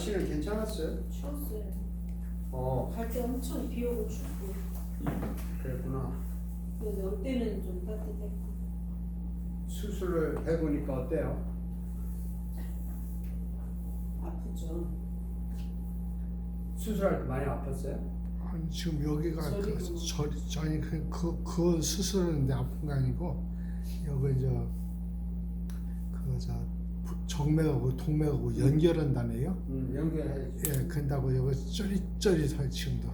날씨는 괜찮았어요? 추웠어요. 갈 때 엄청 비 오고 춥고. 그랬구나. 근데 올 때는 좀 따뜻했고. 수술을 해보니까 어때요? 아프죠. 수술할 때 많이 아팠어요? 아니, 지금 여기가 저리도 아니 그 수술은 아픈 게 아니고 여기 정맥하고 동맥하고 연결한다네요. 연결해야지. 예, 근다고 여기 쩌릿쩌릿해 지금도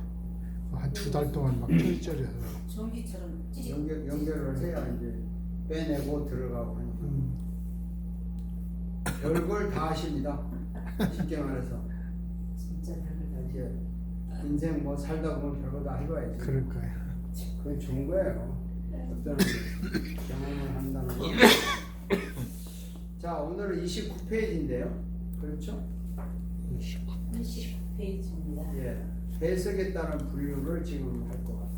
한 2달 동안 막 쩌릿쩌릿해요. 전기처럼 찌릿. 연결을 해야 이제 빼내고 들어가고 하니까. 별걸 다 하십니다. 쉽게 말해서. 진짜 별걸 다 이제 인생 뭐 살다 보면 별거 다 해봐야지. 그럴 거예요. 그게 좋은 거예요. 어떤 경험을 한다는 거. 자, 오늘은 29페이지인데요. 그렇죠? 29페이지입니다. 예. 해석에 따른 분류를 지금 할 것 같아요.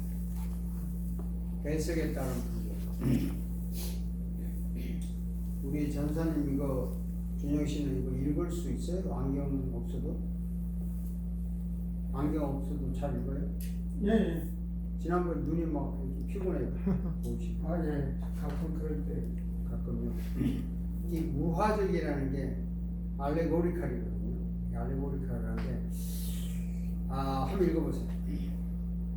해석에 따른 분류. 우리 전사님 이거 준영 씨는 이거 읽을 수 있어요? 안경 없어도? 안경 없어도 잘 읽어요? 예. 지난번 눈이 막 이렇게 피곤해요. 보시. 아 예. 가끔 그럴 때. 가끔요. 이 우화적이라는 게 알레고리칼이거든요. 알레고리칼이라는데 한번 읽어보세요.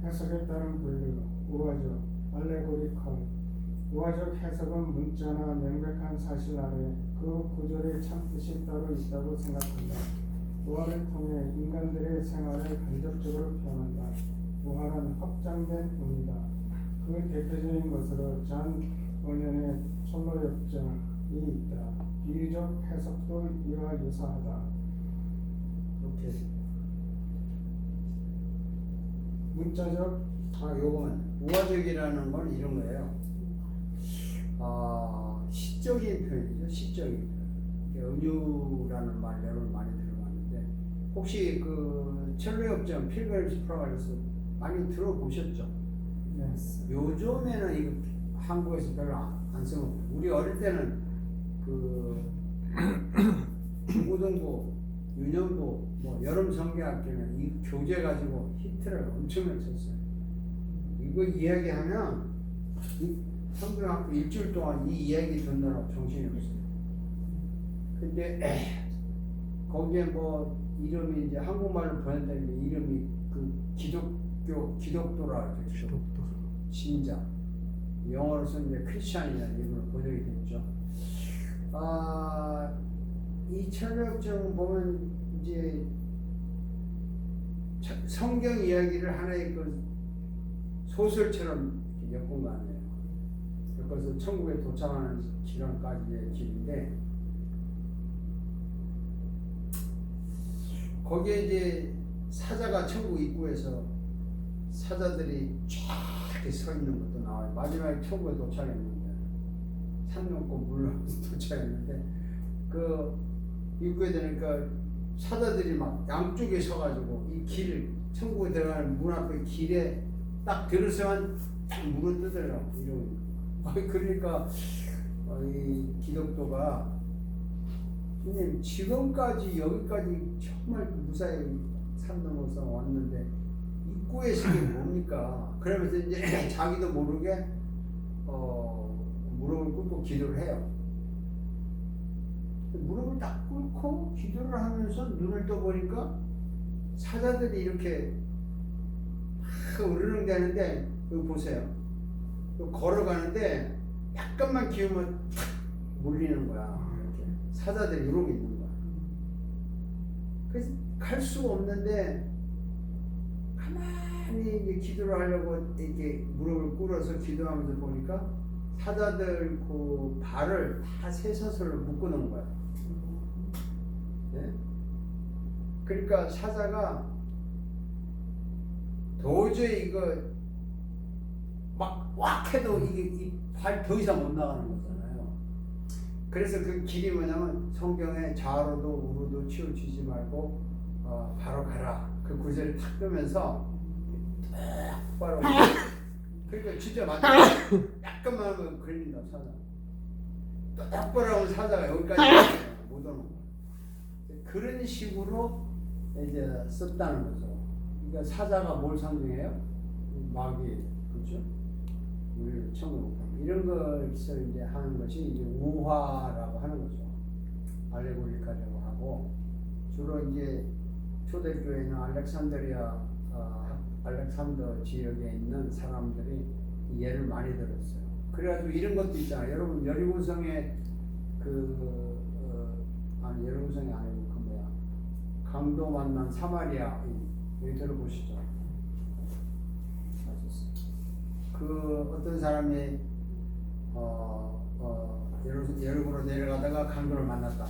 해석에 따른 분류. 우화적, 알레고리컬. 우화적 해석은 문자나 명백한 사실 아래 그 구절의 참뜻이 따로 있다고 생각한다. 우화를 통해 인간들의 생활을 간접적으로 표현한다. 우화는 확장된 의미다. 그 대표적인 것으로 잔 원년의 철로역정이 있다. 비유적 해석도 이와 유사하다. 이렇게. 문자적 요건 우화적이라는 건 이런 거예요. 시적인 표현이죠. 시적인 표현. 은유라는 말 여러분 많이 들어봤는데 혹시 그 첼로역정 필그림스 프로그램에서 많이 들어보셨죠? 네. 요즘에는 이거 한국에서 별로 안 쓰고 우리 어릴 때는 그 중고등부, 유년부, 뭐 여름 성경학교는 이 교재 가지고 히트를 엄청나게 쳤어요. 이거 이야기하면 이 성경학교 일주일 동안 이 이야기 듣느라 정신이 없어요. 근데 거기에 뭐 이름이 이제 한국말로 번역된 이름이 그 기독도라 그러죠. 기독도. 신자. 영어로 쓰는 이제 크리스찬이라는 이름으로 번역이 됐죠. 이 철학정 보면 이제 성경 이야기를 하나의 그 소설처럼 엮은 거 아니에요. 그래서 천국에 도착하는 기간까지의 길인데 거기에 이제 사자가 천국 입구에서 사자들이 쫙 이렇게 서 있는 것도 나와요. 마지막에 천국에 도착했는데 산 넘고 물 넘고 도착했는데 그 입구에 되니까 사자들이 막 양쪽에 서가지고 이 길 천국에 들어가는 문 앞에 길에 딱 들어서만 딱 물어 뜯으려고 이러고 그러니까 이 기독도가 선생님 지금까지 여기까지 정말 무사히 산 넘어서 왔는데 입구에서 이게 뭡니까? 그러면서 이제 자기도 모르게 무릎을 꿇고 기도를 해요. 무릎을 딱 꿇고 기도를 하면서 눈을 떠보니까 사자들이 이렇게 막 으르렁대는데 여기 보세요. 걸어가는데 약간만 기우면 탁 몰리는 거야. 이렇게 사자들이 이러고 있는 거야. 그래서 갈 수가 없는데 가만히 이제 기도를 하려고 이렇게 무릎을 꿇어서 기도하면서 보니까 사자들 그 발을 다 쇠사슬로 묶어놓은 거야. 네? 그러니까 사자가 도저히 이거 막 왁 해도 이게 이 발 더 이상 못 나가는 거잖아요. 그래서 그 길이 뭐냐면 성경에 좌로도 우로도 치우치지 말고 바로 가라. 그 구절을 탁 뜨면서 똑바로 그러니까 진짜 맞아. 약간만 하면 걸린다 사자. 똑바로 하면 사자가 여기까지 못 오는 거야. 그런 식으로 이제 썼다는 거죠. 그러니까 사자가 뭘 상징해요? 마귀, 그렇죠? 우리를 천국 못 가게. 이런 것을 이제 하는 것이 이제 우화라고 하는 거죠. 알레고리카라고 하고 주로 이제 초대교회는 알렉산더 지역에 있는 사람들이 예를 많이 들었어요. 그래가지고 이런 것도 있잖아요. 여러분 여리고성에 아니 여리고성이 아니고 그 뭐야 강도 만난 사마리아 여기 들어보시죠. 그 어떤 사람이 여리고로 내려가다가 강도를 만났다.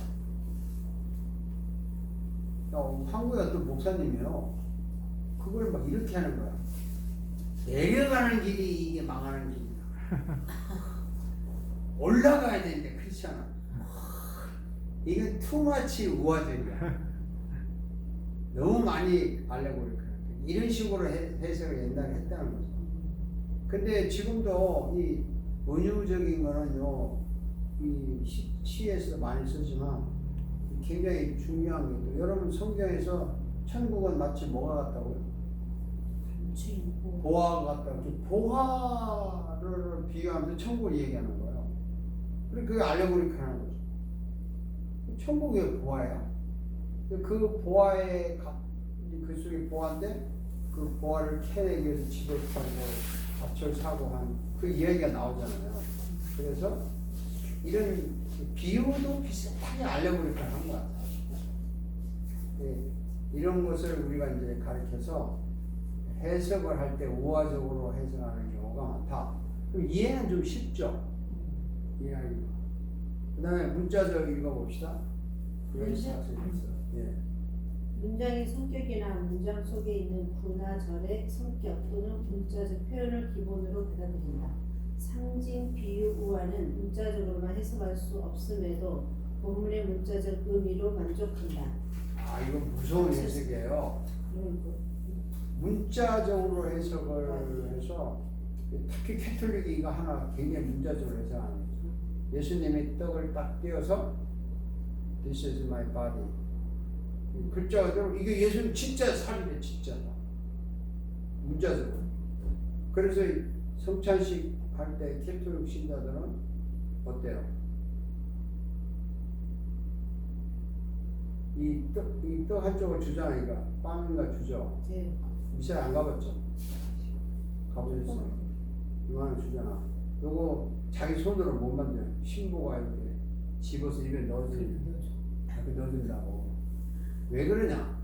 한국의 어떤 목사님이요. 그걸 막 이렇게 하는 거야. 내려가는 길이 이게 망하는 길이다. 올라가야 되는데 그렇지 않아. 이건 투마치 우화적이야. 너무 많이 알레고리카. 이런 식으로 해석을 옛날에 했다는 거죠. 근데 지금도 이 은유적인 거는요, 이 시에서 많이 쓰지만 굉장히 중요한 게 또 여러분 성경에서 천국은 마치 뭐가 같다고요? 보화가 같다고. 보화를 비유하면서 천국을 얘기하는 거예요. 그래 그게 알레고리카라는 거죠. 천국이 왜 보화야? 그 보화의 그 속에 보화인데 그 보화를 캐내기 위해서 집을 팔고 밭을 사고 한 그 이야기가 나오잖아요. 그래서 이런 비유도 비슷하게 알레고리카를 한 것 같아요. 네, 이런 것을 우리가 이제 가르쳐서 해석을 할 때 우화적으로 해석하는 경우가 많다. 그럼 이해는 좀 쉽죠? 이해하기가. 그 다음에 문자적 읽어봅시다. 예. 문장의 성격이나 문장 속에 있는 구나 절의 성격 또는 문자적 표현을 기본으로 받아들인다. 상징, 비유, 우화는 문자적으로만 해석할 수 없음에도 본문의 문자적 의미로 만족한다. 아, 이거 무서운 해석이에요. 문자적으로 해석을 해서 특히 캐톨릭이 이거 하나 굉장히 문자적으로 해석하는 거죠. 예수님이 떡을 딱 떼어서 This is my body. 글자 그대로 이게 예수님 진짜 살이래 진짜다. 문자적으로. 그래서 성찬식 할 때 캐톨릭 신자들은 어때요? 이 떡 한쪽을 주잖아요. 이거 빵인가 주죠. 네. 미션 안 가봤죠? 가보셨어요? 이만한 주잖아. 요거 자기 손으로 못 만져요. 신부가 이렇게 집어서 입에 넣어준다고. 왜 그러냐?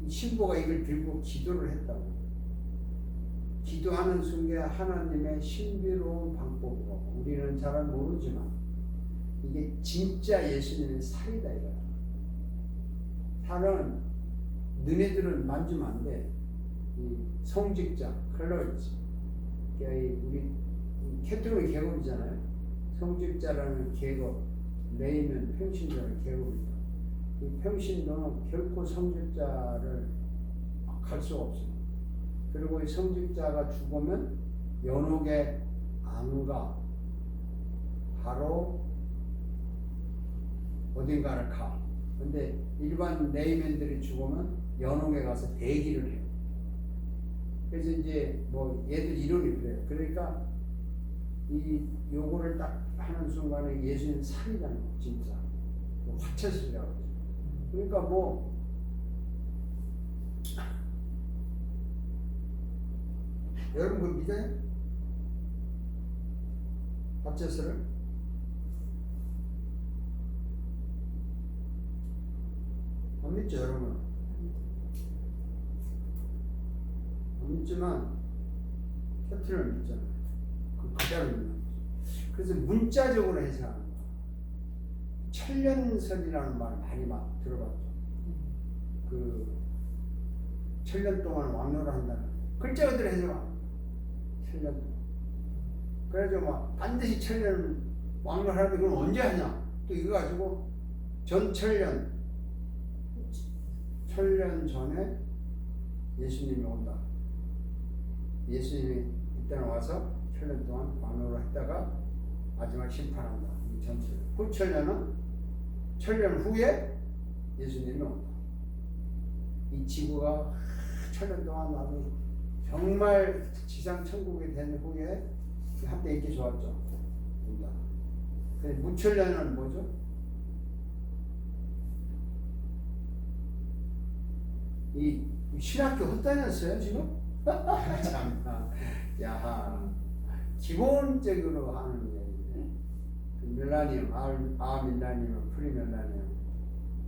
이 신부가 이걸 들고 기도를 했다고. 기도하는 순간 하나님의 신비로운 방법으로 우리는 잘 모르지만 이게 진짜 예수님의 살이다 이거야. 살은 너네들은 만지면 안 돼. 이 성직자 클러지. 우리 캐톨릭 계급이잖아요. 성직자라는 계급, 레이는 평신도라는 계급이죠. 이 평신도는 결코 성직자를 갈 수가 없어요. 그리고 이 성직자가 죽으면 연옥에 안 가. 바로 어딘가를 가. 근데 일반 레이맨들이 죽으면 연옥에 가서 대기를 해요. 그래서 이제 뭐 얘들 이론이 그래요. 그러니까 이 요거를 딱 하는 순간에 예수님 살이라는 거 진짜 화채술이라고 그러죠. 그러니까 뭐 여러분 그거 믿어요? 화채술을? 안 믿죠 여러분? 안 믿지만 캐톨릭을 믿잖아요. 그대로 믿는 거죠. 그래서 문자적으로 해석하는 거예요. 천년설이라는 말을 많이 들어봤죠. 그 천년 동안 왕노를 한다는 글자 그대로 해석하는 거예요. 천년 동안. 그래서 막 반드시 천년 왕노를 하는데 그럼 언제 하냐? 또 이거 가지고 전천년 전에 예수님이 온다. 예수님이 이때는 와서 천년 동안 왕노를 했다가 마지막 심판한다. 이 전체를. 그 천년은 천년 후에 예수님이 온다. 이 지구가 천년 동안 아주 정말 지상 천국이 된 후에 한때 인기 좋았죠. 근데 무천년은 뭐죠? 이 신학교 헛다녔어요 지금? 참나. 야, 기본적으로 하는 얘기인데 그 밀라니엄, 밀라니엄, 프리 밀라니엄,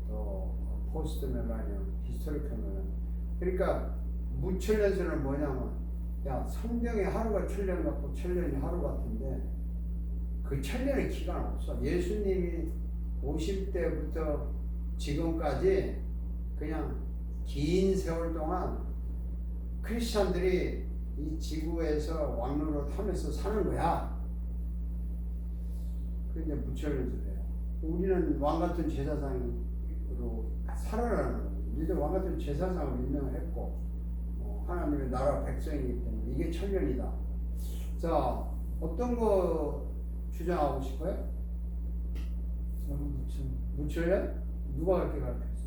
또 포스트 밀라니엄, 히스토리컬 밀라니엄. 그러니까 무천년설은 뭐냐면, 야, 성경에 하루가 천년 같고 천년이 하루 같은데 그 천년의 기간 없어. 예수님이 오실 때부터 지금까지 그냥 긴 세월 동안 크리스천들이 이 지구에서 왕로로 타면서 사는 거야. 그게 이제 무천년설이에요. 우리는 왕 같은 제사장으로 살아라는 거예요. 우리도 왕 같은 제사장으로 유명했고 하나님의 나라 백성이기 때문에 이게 천년이다. 자, 어떤 거 주장하고 싶어요? 저는 무천년? 누가 그렇게 가르쳤어요?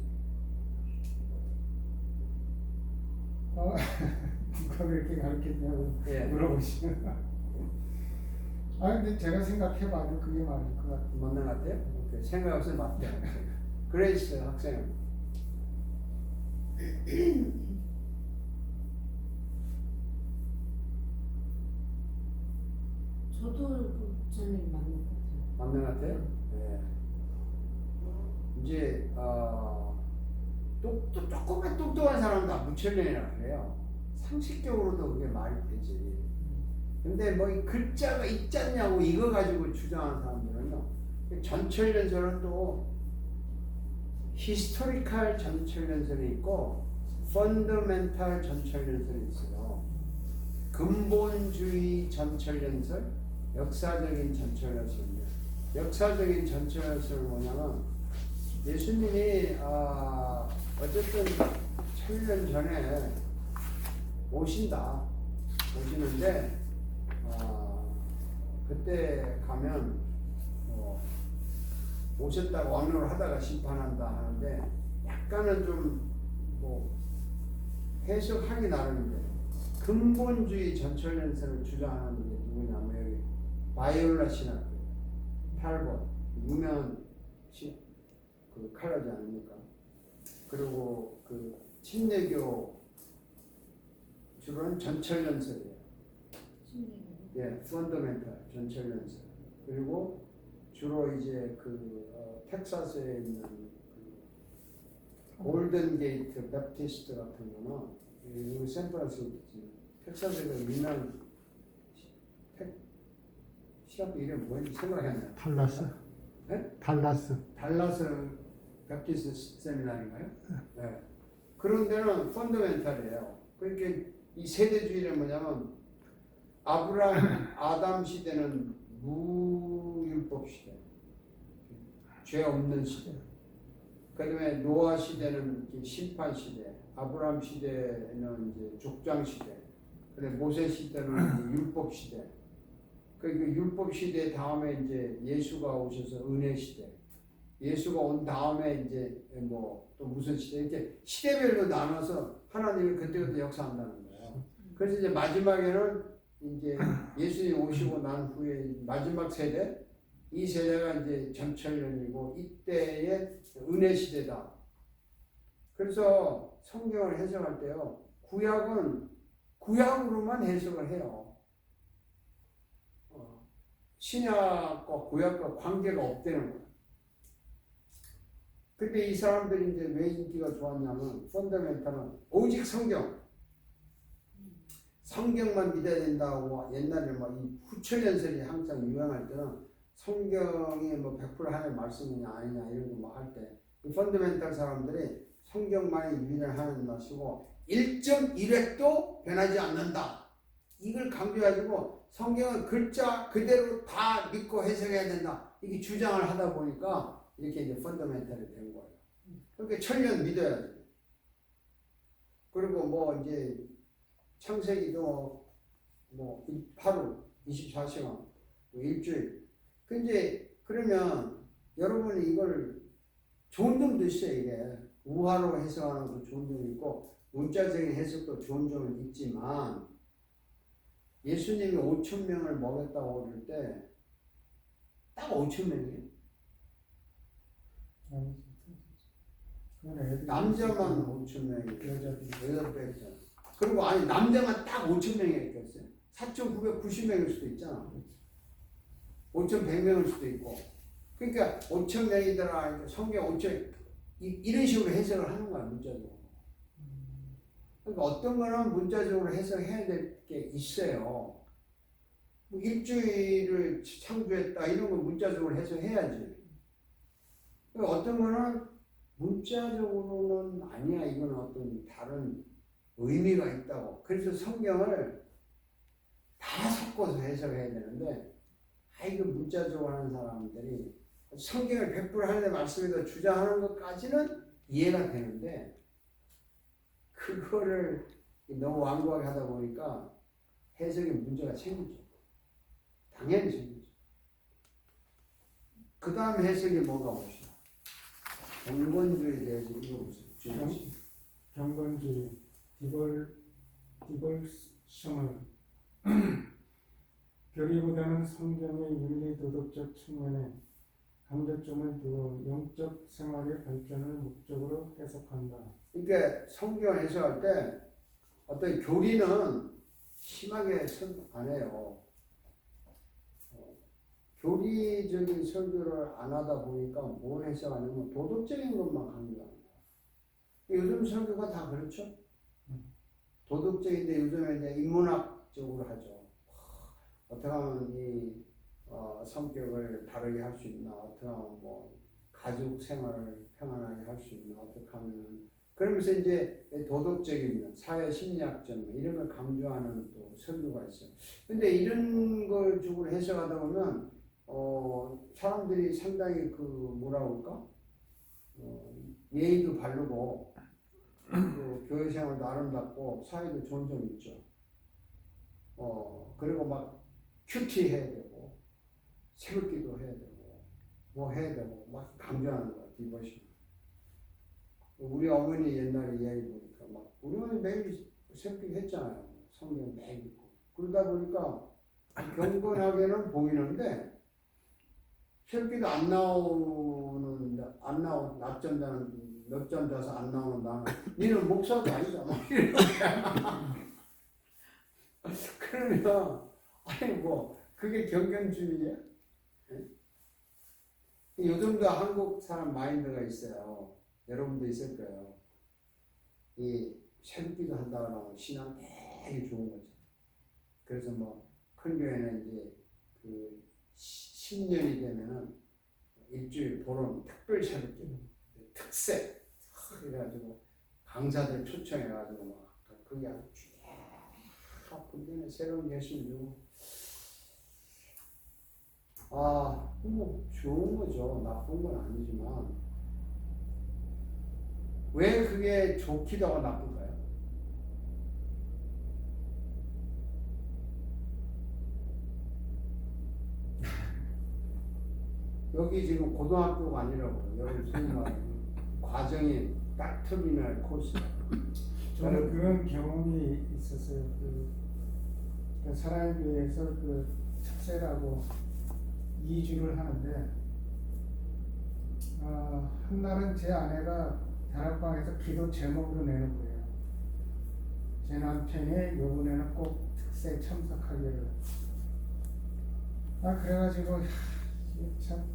누가 그렇게 가르쳤냐고 예. 물어보시면 아 근데 제가 생각해봐도 그게 맞을 것 같아요. 맞는 것 같아요? 오케이. 생각 없으면 맞대요. 그레이스 학생. 저도 그 저는 맞는 것 같아요. 맞는 것 같아요? 예. 이제 조금만 똑똑한 사람도 무천년이라 그래요. 상식적으로도 그게 말이 되지. 근데 뭐 이 글자가 있지 않냐고 이거 가지고 주장하는 사람들은요. 전천년설은 또 히스토리컬 전천년설이 있고 펀더멘탈 전천년설이 있어요. 근본주의 전천년설, 역사적인 전천년설입니다. 역사적인 전천년설은 뭐냐면 예수님이 어쨌든 천년 전에 오시는데 그때 가면 오셨다가 왕로를 하다가 심판한다 하는데 약간은 좀 뭐 해석하기 나름인데 근본주의 전천년설을 주장하는 게 누구냐면 여기 바이올라 신학교 8번 유명한 그 칼라지 아닙니까? 그리고 그 침례교 주로는 전천년설이에요. 예, 펀더멘탈 전천년설. 그리고 주로 이제 텍사스에 있는 골든 게이트 베프티스트 같은 거는 이 샌프란시스코 텍사스가 유명한 시합 이름 뭐였는지 생각이 안 나요. 달라스? 네? 달라스. 달라스 베프티스트 세미나인가요? 네. 그런 데는 펀더멘탈이에요. 그러니까 이 세대주의는 뭐냐면 아담 시대는 무율법 시대, 죄 없는 시대. 그다음에 노아 시대는 심판 시대, 아브라함 시대는 이제 족장 시대, 그다음에 모세 시대는 이제 율법 시대. 그 율법 시대 다음에 이제 예수가 오셔서 은혜 시대. 예수가 온 다음에 이제 뭐 또 무슨 시대 이렇게 시대별로 나눠서 하나님이 그때그때 역사한다는 거예요. 그래서 이제 마지막에는 이제 예수님 오시고 난 후에 마지막 세대, 이 세대가 이제 전천년이고 이때의 은혜 시대다. 그래서 성경을 해석할 때요, 구약은 구약으로만 해석을 해요. 신약과 구약과 관계가 없다는 거예요. 근데 이 사람들이 이제 왜 인기가 좋았냐면 펀더멘탈은 오직 성경만 믿어야 된다고 옛날에 막 이 후천연설이 항상 유행할 때는 성경이 뭐 100% 하나님의 말씀이냐 아니냐 이런 거 뭐 할 때 이 펀더멘탈 사람들이 성경만이 유일한 하나님 말씀이고 1.1획도 변하지 않는다. 이걸 강조해가지고 성경은 글자 그대로 다 믿고 해석해야 된다. 이게 주장을 하다 보니까 이렇게 이제 펀더멘탈이 된 거예요. 그러니까 천년 믿어야지. 그리고 뭐 이제 창세기도 뭐 하루 24시간 뭐 일주일. 근데 그러면 여러분이 이걸 좋은 점도 있어요. 이게 우화로 해석하는 것도 좋은 점이 있고 문자적인 해석도 좋은 점은 있지만 예수님이 5천 명을 먹였다고 그럴 때 딱 5천 명이에요. 남자만 5천 명이에요. 여자도 있잖아. 그리고 아니 남자만 딱 5천 명이 있겠어요. 4,990명일 수도 있잖아. 5,100명일 수도 있고. 그러니까 5천 명이더라. 성경 5천 이런 식으로 해석을 하는 거야 문자적으로. 그러니까 어떤 거는 문자적으로 해석해야 될 게 있어요. 뭐 일주일을 창조했다 이런 거 문자적으로 해석해야지. 그러니까 어떤 거는 문자적으로는 아니야. 이건 어떤 다른 의미가 있다고. 그래서 성경을 다 섞어서 해석해야 되는데 이거 문자적으로 하는 사람들이 성경을 100% 하나님의 말씀에다 주장하는 것까지는 이해가 되는데 그거를 너무 완고하게 하다 보니까 해석에 문제가 생기죠. 당연히 생기죠. 그 다음 해석이 뭔가 봅시다. 경건주의에 대해서 읽어보세요. 경건주의, 디볼성을 교리보다는 성경의 윤리 도덕적 측면에 강조점을 두어 영적 생활의 발전을 목적으로 해석한다. 그러니까 성경 해석할 때 어떤 교리는 심하게 안 해요. 교리적인 설교를 안 하다 보니까 뭘 해석하냐면 도덕적인 것만 강조합니다. 요즘 설교가 다 그렇죠. 도덕적인데 요즘에 이제 인문학적으로 하죠. 어떻게 하면 이 성격을 바르게 할 수 있나, 어떻게 하면 뭐 가족 생활을 평안하게 할 수 있나, 어떻게 하면 그러면서 이제 도덕적인 면, 사회 심리학적 면 이런 걸 강조하는 또 설교가 있어요. 근데 이런 걸 주고 해석하다 보면 사람들이 상당히 그 뭐라 그럴까 예의도 바르고 또 교회 생활도 아름답고 사회도 좋은 점이 있죠. 그리고 막 큐티 해야 되고 새벽기도 해야 되고 뭐 해야 되고 막 강조하는 거야 디보션. 우리 어머니 옛날에 이야기 보니까 막 우리 어머니 매일 새벽기도 했잖아요. 성경 매일 읽고 그러다 보니까 경건하게는 보이는데 새벽기도 안 나오는 낮잠 자는 몇 잔 자서 안 나오는 나는 니는 목사도 아니잖아. 그러면 아니 뭐 그게 경건주의야? 네? 요즘도 한국 사람 마인드가 있어요. 여러분도 있을 거예요. 이 새벽기도 한다 그러면 신앙 되게 좋은 거죠. 그래서 뭐 큰 교회는 이제 그 10년이 되면은 일주일 보름 특별 새벽기 특색 그래가지고 강사들 초청해가지고 막 그게 아주 쫙 군대는 새로운 예수를 주고 뭐 좋은 거죠. 나쁜 건 아니지만 왜 그게 좋기도 하고 나쁜가요? 여기 지금 고등학교가 아니라고 여러분 생각하는 과정이 딱 터미널 코스. 저는 그런 경험이 있었어요. 그 사람에 비해서 그 특세라고 2주를 하는데 한날은 제 아내가 다락방에서 기도 제목으로 내는 거예요. 제 남편이 요번에는 꼭 특세 참석하기를. 그래가지고 참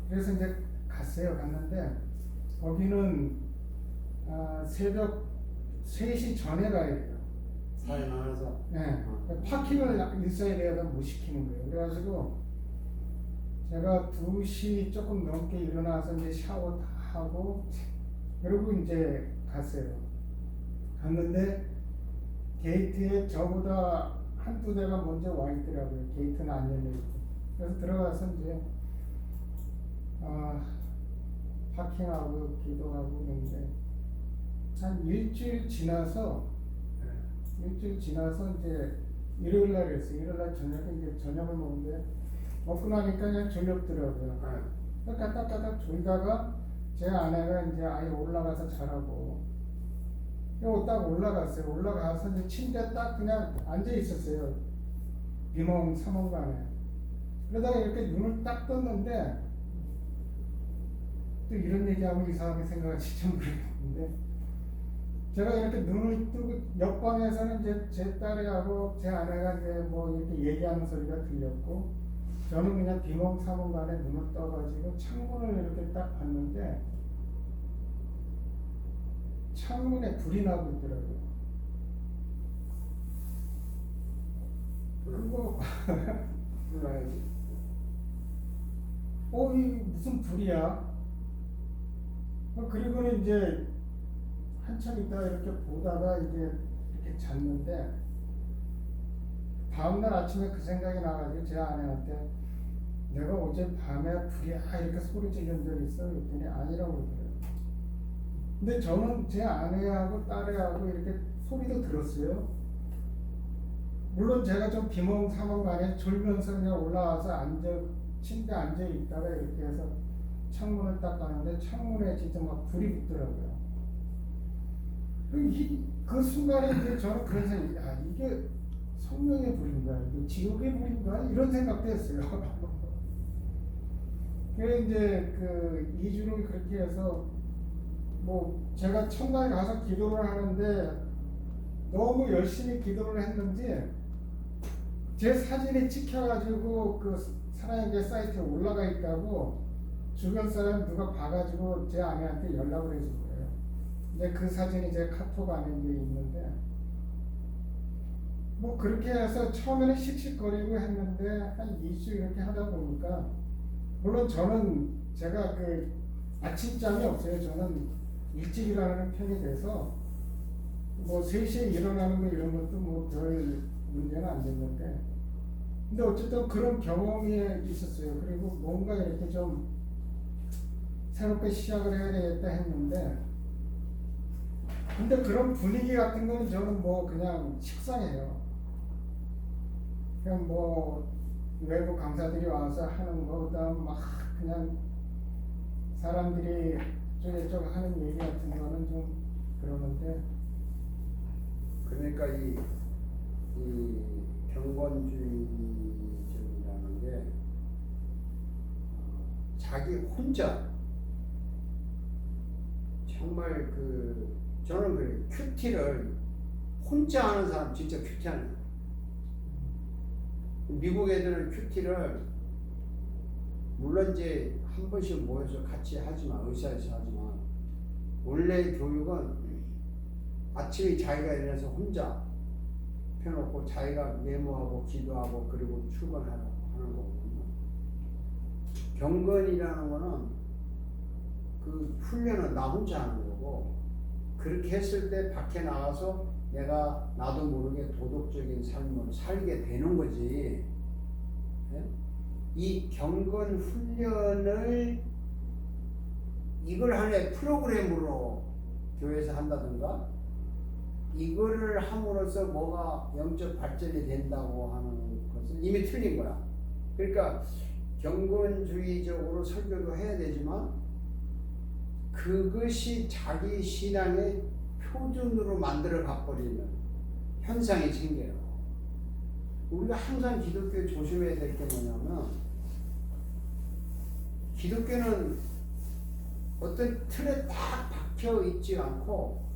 그래서 이제 갔는데 거기는 새벽 3시 전에 가야 돼요. 사회 많아서. 네. 파킹을 있어야 돼서 못 시키는 거예요. 그래가지고 제가 2시 조금 넘게 일어나서 이제 샤워 다 하고 그리고 이제 갔어요. 갔는데 게이트에 저보다 한두 대가 먼저 와 있더라고요. 게이트는 안 열려 있고. 그래서 들어가서 이제 파킹하고 기도하고 있는데 한 일주일 지나서 이제 일요일 날이었어요. 일요일 날 저녁에 이제 저녁을 먹는데 먹고 나니까 그냥 졸렵더라고요. 까딱까딱 졸다가 제 아내가 이제 아예 올라가서 자라고. 그리고 딱 올라갔어요. 올라가서 이제 침대 딱 그냥 앉아 있었어요. 비몽 사몽간에. 그러다가 이렇게 눈을 딱 떴는데 또 이런 얘기하면 이상하게 생각하실지 모르겠는데 제가 이렇게 눈을 뜨고 옆방에서는 이제 제 딸하고 제 아내가 이제 뭐 이렇게 얘기하는 소리가 들렸고 저는 그냥 비몽사몽간에 눈을 떠가지고 창문을 이렇게 딱 봤는데 창문에 불이 나고 있더라고요. 그리고 불나야지. 이 무슨 불이야? 그리고는 이제 한참 있다가 이렇게 보다가 이제 이렇게 잤는데 다음날 아침에 그 생각이 나가지고 제 아내한테 내가 어제 밤에 불이야 이렇게 소리 지른 적 있어? 그랬더니 아니라고 그러더라고요. 근데 저는 제 아내하고 딸애하고 이렇게 소리도 들었어요. 물론 제가 좀 비몽사몽간에 졸면서 그냥 올라와서 침대에 앉아 있다가 이렇게 해서 창문을 딱 가는데 창문에 진짜 막 불이 붙더라고요. 그 순간에 이제 저는 그런 생각이, 이게 성령의 불인가, 이게 지옥의 불인가 이런 생각도 했어요. 그래 이제 그 2주를 그렇게 해서 뭐 제가 천당에 가서 기도를 하는데 너무 열심히 기도를 했는지 제 사진이 찍혀가지고 그 사랑의 교회 사이트에 올라가 있다고 주변 사람 누가 봐가지고 제 아내한테 연락을 해준 거예요. 근데 그 사진이 제 카톡 안에 이제 있는데 뭐 그렇게 해서 처음에는 씩씩거리고 했는데 한 2주 이렇게 하다 보니까 물론 저는 제가 그 아침잠이 없어요. 저는 일찍 일어나는 편이 돼서 뭐 3시에 일어나는 거 이런 것도 뭐 별 문제는 안 됐는데 근데 어쨌든 그런 경험이 있었어요. 그리고 뭔가 이렇게 좀 새롭게 시작을 해야 되겠다 했는데 근데 그런 분위기 같은 거는 저는 뭐 그냥 식상해요. 그냥 뭐 외부 강사들이 와서 하는 거 그다음 막 그냥 사람들이 저쪽 하는 얘기 같은 거는 좀 그러는데 그러니까 이 경건주의적이라는 게 자기 혼자 정말 저는 그래요. 큐티를 혼자 하는 사람 진짜 큐티하는 거예요. 미국 애들은 큐티를 물론 이제 한 번씩 모여서 같이 하지만 의사에서 하지만 원래 교육은 아침에 자기가 일어나서 혼자 펴놓고 자기가 메모하고 기도하고 그리고 출근하라고 하는 거거든요. 경건이라는 거는 그 훈련은 나 혼자 하는 거고 그렇게 했을 때 밖에 나가서 내가 나도 모르게 도덕적인 삶을 살게 되는 거지. 이 경건 훈련을 이걸 하나의 프로그램으로 교회에서 한다든가 이거를 함으로써 뭐가 영적 발전이 된다고 하는 것은 이미 틀린 거야. 그러니까 경건주의적으로 설교도 해야 되지만 그것이 자기 신앙의 표준으로 만들어 가버리는 현상이 생겨요. 우리가 항상 기독교에 조심해야 될 게 뭐냐면 기독교는 어떤 틀에 딱 박혀 있지 않고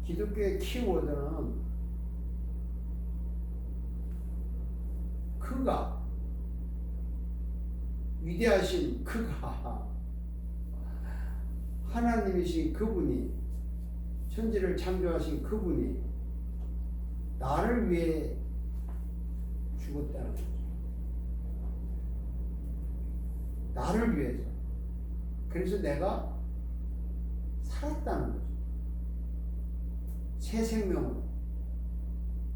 기독교의 키워드는 그가 위대하신 그가 하나님이신 그분이 천지를 창조하신 그분이 나를 위해 죽었다는 거죠. 나를 위해서. 그래서 내가 살았다는 거죠. 새 생명으로.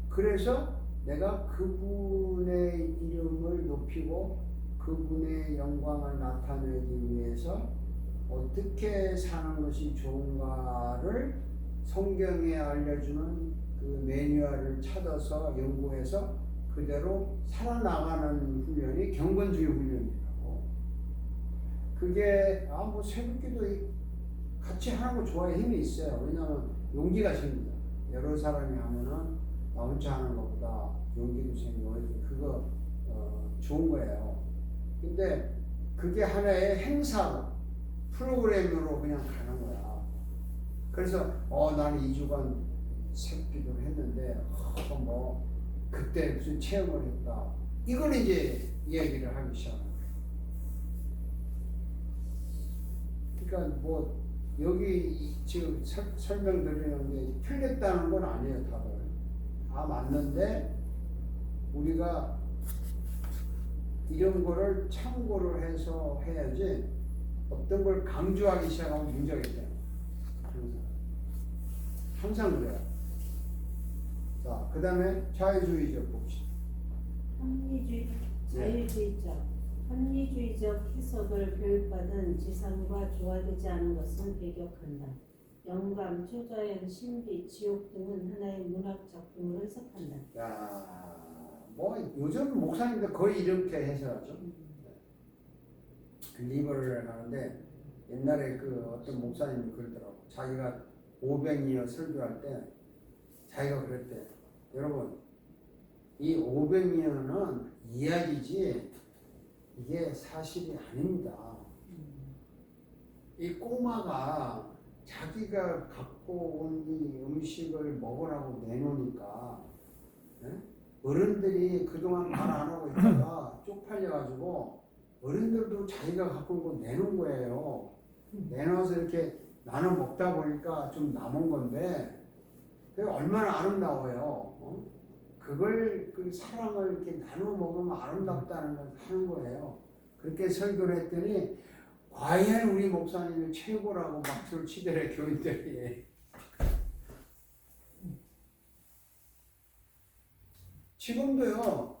그래서 내가 그분의 이름을 높이고 그분의 영광을 나타내기 위해서 어떻게 사는 것이 좋은가를 성경에 알려주는 그 매뉴얼을 찾아서 연구해서 그대로 살아나가는 훈련이 경건주의 훈련이라고. 그게 뭐 새벽기도 같이 하는 거 좋아해 힘이 있어요. 왜냐하면 용기가 생깁니다. 여러 사람이 하면은 나 혼자 하는 것보다 용기도 생기고 그거 좋은 거예요. 근데 그게 하나의 행사 프로그램으로 그냥 가는 거야. 그래서 나는 2주간 새벽기도를 했는데 뭐 그때 무슨 체험을 했다. 이걸 이제 이야기를 하기 시작하는 거예요. 그러니까 뭐 여기 지금 설명드리는 게 틀렸다는 건 아니에요. 다들 다 맞는데 우리가 이런 거를 참고를 해서 해야지 어떤 걸 강조하기 시작하면 문제가 있잖아요. 항상 그래요. 자, 그 다음에 자유주의적 봅시다. 합리주의적 해석을 교육받은 지상과 조화되지 않은 것은 배격한다. 영감, 초자연, 신비, 지옥 등은 하나의 문학 작품으로 해석한다. 야, 뭐 요즘 목사님들 거의 이렇게 해석하죠. 그 리버를 하는데 옛날에 그 어떤 목사님이 그러더라고. 자기가 500년 설교할 때 자기가 그랬대. 여러분, 이 500년은 이야기지 이게 사실이 아닙니다. 이 꼬마가 자기가 갖고 온 이 음식을 먹으라고 내놓으니까 어른들이 그동안 말 안 하고 있다가 쪽팔려가지고 어른들도 자기가 갖고 온 거 내놓은 거예요. 내놔서 이렇게 나눠 먹다 보니까 좀 남은 건데 그게 얼마나 아름다워요. 그걸 그 사랑을 이렇게 나눠 먹으면 아름답다는 걸 하는 거예요. 그렇게 설교를 했더니 과연 우리 목사님이 최고라고 박수를 치더래 교인들이. 지금도요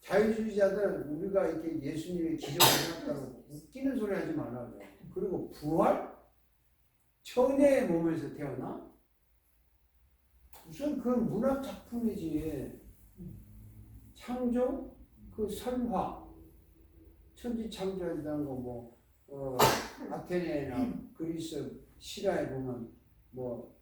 자유주의자들 우리가 이렇게 예수님의 기적을 해놨다고 웃기는 소리 하지 말라고. 그리고 부활? 처녀의 몸에서 태어나? 무슨 그 문학 작품이지. 창조, 그 설화, 천지창조한다는 거 뭐 아테네나 그리스 실화에 보면 뭐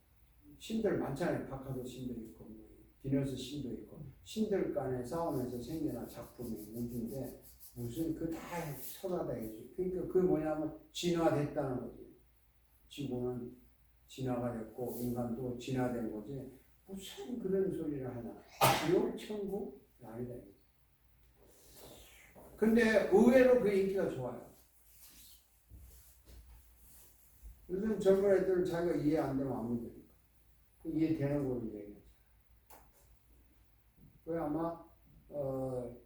신들 많잖아요. 바카도 신도 있고 뭐 디너스 신도 있고 신들 간에 싸우면서 생겨난 작품이 우주인데 무슨 그 다 설화다 이거지. 그러니까 그 뭐냐면 진화됐다는 거지. 지구는 진화가 됐고 인간도 진화된 거지. 무슨 그런 소리를 하나. 지옥, 천국? 아니다. 근데 의외로 그 인기가 좋아요. 요즘 젊은 애들은 자기가 이해 안 되면 안 믿으니까. 이해되는 걸로 얘기하죠. 왜 아마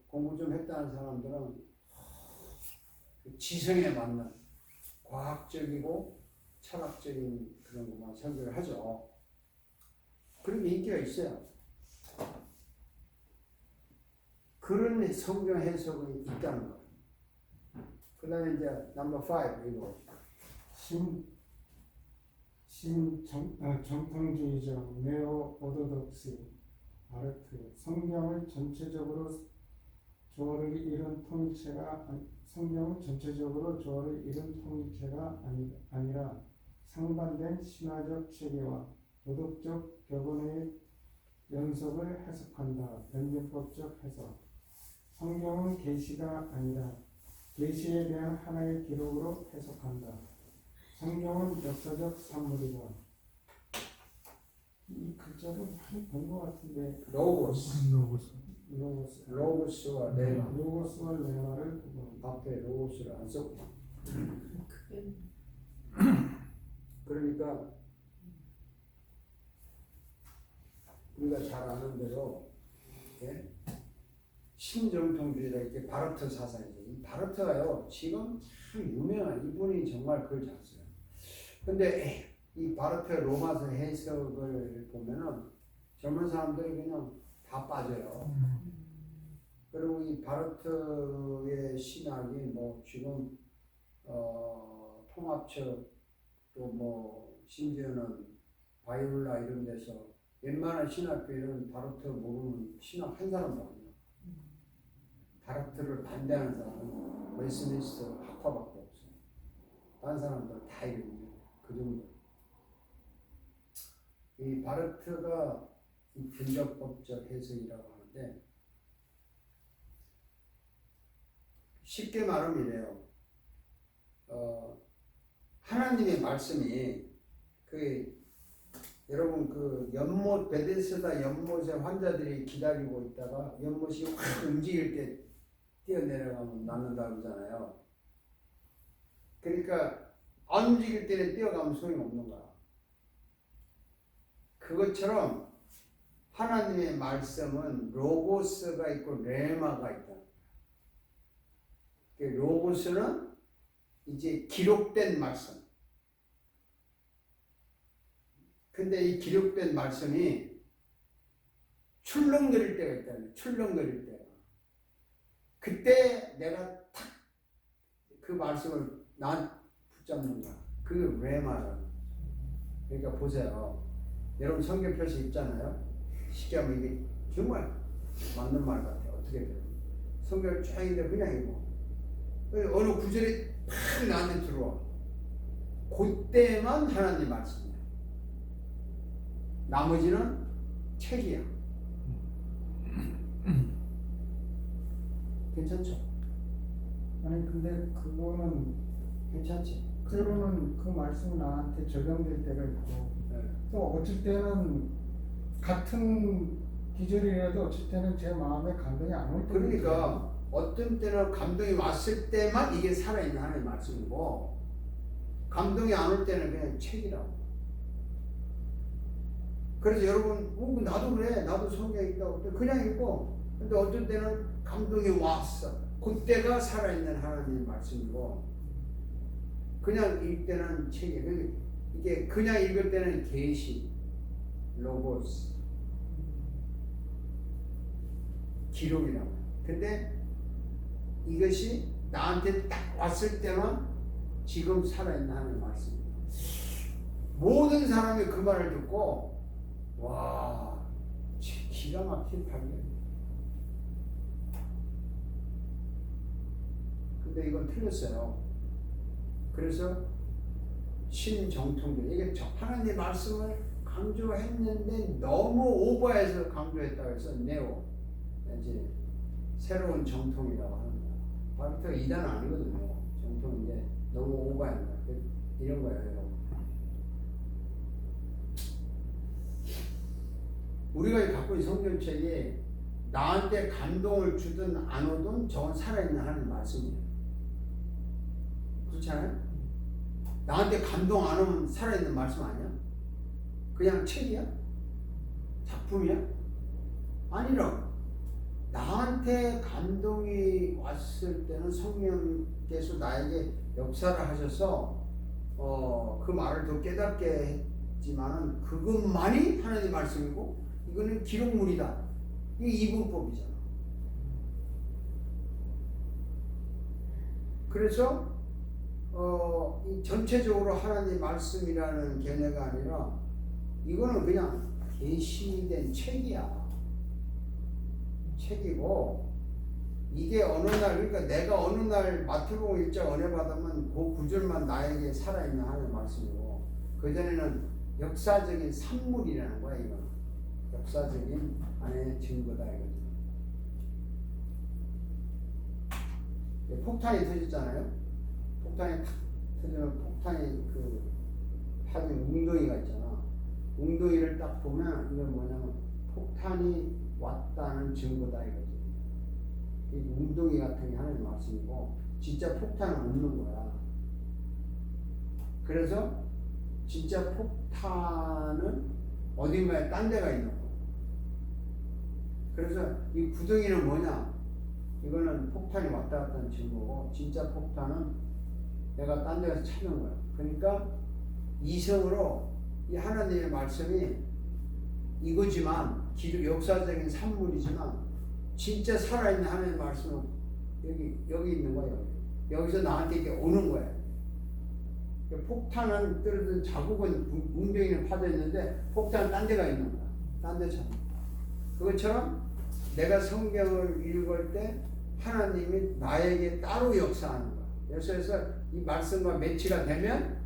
공부 좀 했다는 사람들은 지성에 맞는 과학적이고 철학적인 그런 것만 설교를 하죠. 그런 게 인기가 있어요. 그런 성경 해석이 있다는 거예요. 그 다음에 이제 넘버 5 이거 정통주의적 네오 오도독스 바르트 성경을 전체적으로 조화를 이룬 통일체가 아니라 상반된 신화적 체계와 도덕적 격언의 연속을 해석한다. 변증법적 해석. 성경은 계시가 아니라 계시에 대한 하나의 기록으로 해석한다. 성경은 역사적 산물이다. 이 글자를 많이 본 것 같은데 로고스와 레마. 로고스와 레마를 앞에 로고스를 안 썼고. 그러니까 우리가 잘 아는 대로 신정통주의라 이렇게 바르트 사상이죠. 이 바르트가요 지금 참 유명한 이분이 정말 글 잘 써요. 근데 이 바르트 로마서 해석을 보면은 젊은 사람들이 그냥 다 빠져요. 그리고 이 바르트의 신학이 뭐 지금 통합처 또 뭐 심지어는 바이올라 이런 데서 웬만한 신학교에는 바르트 모르는 신학 한 사람도 아니에요. 바르트를 반대하는 사람은 웨스민스터 학파밖에 없어요. 다른 사람들 다 읽는데 그 정도. 이 바르트가 이 근접법적 해석이라고 하는데 쉽게 말하면 이래요. 하나님의 말씀이 여러분 베데스다 연못에 환자들이 기다리고 있다가 연못이 확 움직일 때 뛰어내려가면 낫는다 그러잖아요. 그러니까 안 움직일 때는 뛰어가면 소용이 없는 거야. 그것처럼 하나님의 말씀은 로고스가 있고 레마가 있다. 로고스는 이제 기록된 말씀. 근데 이 기록된 말씀이 출렁거릴 때가 있다는, 출렁거릴 때가. 그때 내가 탁 그 말씀을 난 붙잡는 거야. 그 레마라는. 그러니까 보세요. 여러분 성경 표시 있잖아요. 쉽게 하면 이게 정말 맞는 말 같아요. 어떻게 돼요? 성경을 쫙 읽는데 그냥 읽고 어느 구절이 팍 나한테 들어와. 그때만 하나님 말씀이야. 나머지는 책이야. 괜찮죠? 아니 근데 그거는 괜찮지? 때로는 그 말씀이 나한테 적용될 때가 있고 네. 또 어쩔 때는 같은 기절이라도 어쩔 때는 제 마음에 감동이 안 올 때가 그러니까 어떤 때는 감동이 왔을 때만 이게 살아있는 하나님의 말씀이고 감동이 안 올 때는 그냥 책이라고. 그래서 여러분 나도 그래. 나도 성경에 있다고 그냥 읽고 근데 어떤 때는 감동이 왔어. 그때가 살아있는 하나님의 말씀이고 그냥 읽을 때는 책이에요. 이게 그냥 읽을 때는 계시, 로고스, 기록이라고. 근데 이것이 나한테 딱 왔을 때만 지금 살아있는 하나님의 말씀입니다. 모든 사람이 그 말을 듣고 와 기가 막힌 발견. 근데 이건 틀렸어요. 그래서 신정통교 이게 하나님의 말씀을 강조했는데 너무 오버해서 강조했다고 해서 네오 이제 새로운 정통이라고 합니다. 바르트가 이단 아니거든요. 정통인데 너무 오버한 거야. 이런 거예요, 여러분. 우리가 갖고 있는 성경책이 나한테 감동을 주든 안 오든 저건 살아있는 하나님 말씀이에요. 그렇잖아요? 나한테 감동 안 오면 살아있는 말씀 아니야? 그냥 책이야? 작품이야? 아니라고. 나한테 감동이 왔을 때는 성령께서 나에게 역사를 하셔서 그 말을 더 깨닫게 했지만은 그것만이 하나님의 말씀이고 이거는 기록물이다. 이게 이분법이잖아. 그래서 이 전체적으로 하나님의 말씀이라는 개념가 아니라 이거는 그냥 계시된 책이야. 책이고 이게 어느 날 그러니까 내가 어느 날 마태복음 1장 은혜 받으면 그 구절만 나에게 살아있는 하나님의 말씀이고 그전에는 역사적인 산물이라는 거야. 이거는 역사적인 하나의 증거다 이거죠. 폭탄이 터졌잖아요. 폭탄이 탁 터지면 폭탄이 파진 웅덩이가 있잖아. 웅덩이를 딱 보면 이건 뭐냐면 폭탄이 왔다는 증거다 이거지. 이 웅덩이 같은 게 하나님 말씀이고 진짜 폭탄은 없는 거야. 그래서 진짜 폭탄은 어딘가에 딴 데가 있는 거야. 그래서 이 구덩이는 뭐냐? 이거는 폭탄이 왔다 갔다 하는 증거고 진짜 폭탄은 내가 딴 데 가서 찾는 거야. 그러니까 이성으로 이 하나님의 말씀이 이거지만 역사적인 산물이지만 진짜 살아있는 하나님의 말씀은 여기 있는 거야. 여기서 나한테 이렇게 오는 거야. 폭탄은 떨어진 자국은 웅덩이는 파져 있는데 폭탄은 딴 데가 있는 거야. 딴 데 찾는 거야. 그것처럼 내가 성경을 읽을 때 하나님이 나에게 따로 역사하는 거야. 그래서 이 말씀과 매치가 되면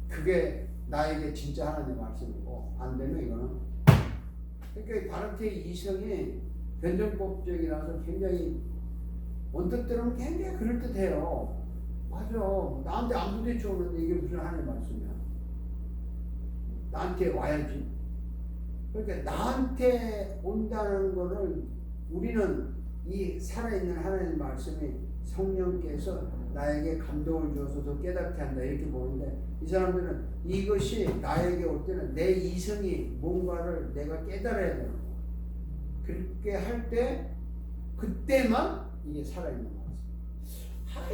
그게 나에게 진짜 하나님의 말씀이고 안 되면 이거는 그러니까 이 바르트의 이성이 변정법적이라서 굉장히 언뜻 들으면 굉장히 그럴듯해요. 맞아. 나한테 안 부딪혀오는데 이게 무슨 하나님의 말씀이야. 나한테 와야지. 그러니까 나한테 온다는 거를 우리는 이 살아있는 하나님의 말씀이 성령께서 나에게 감동을 주어서 더 깨닫게 한다 이렇게 보는데 이 사람들은 이것이 나에게 올 때는 내 이성이 뭔가를 내가 깨달아야 되는 거야. 그렇게 할 때 그때만 이게 살아있는 말씀.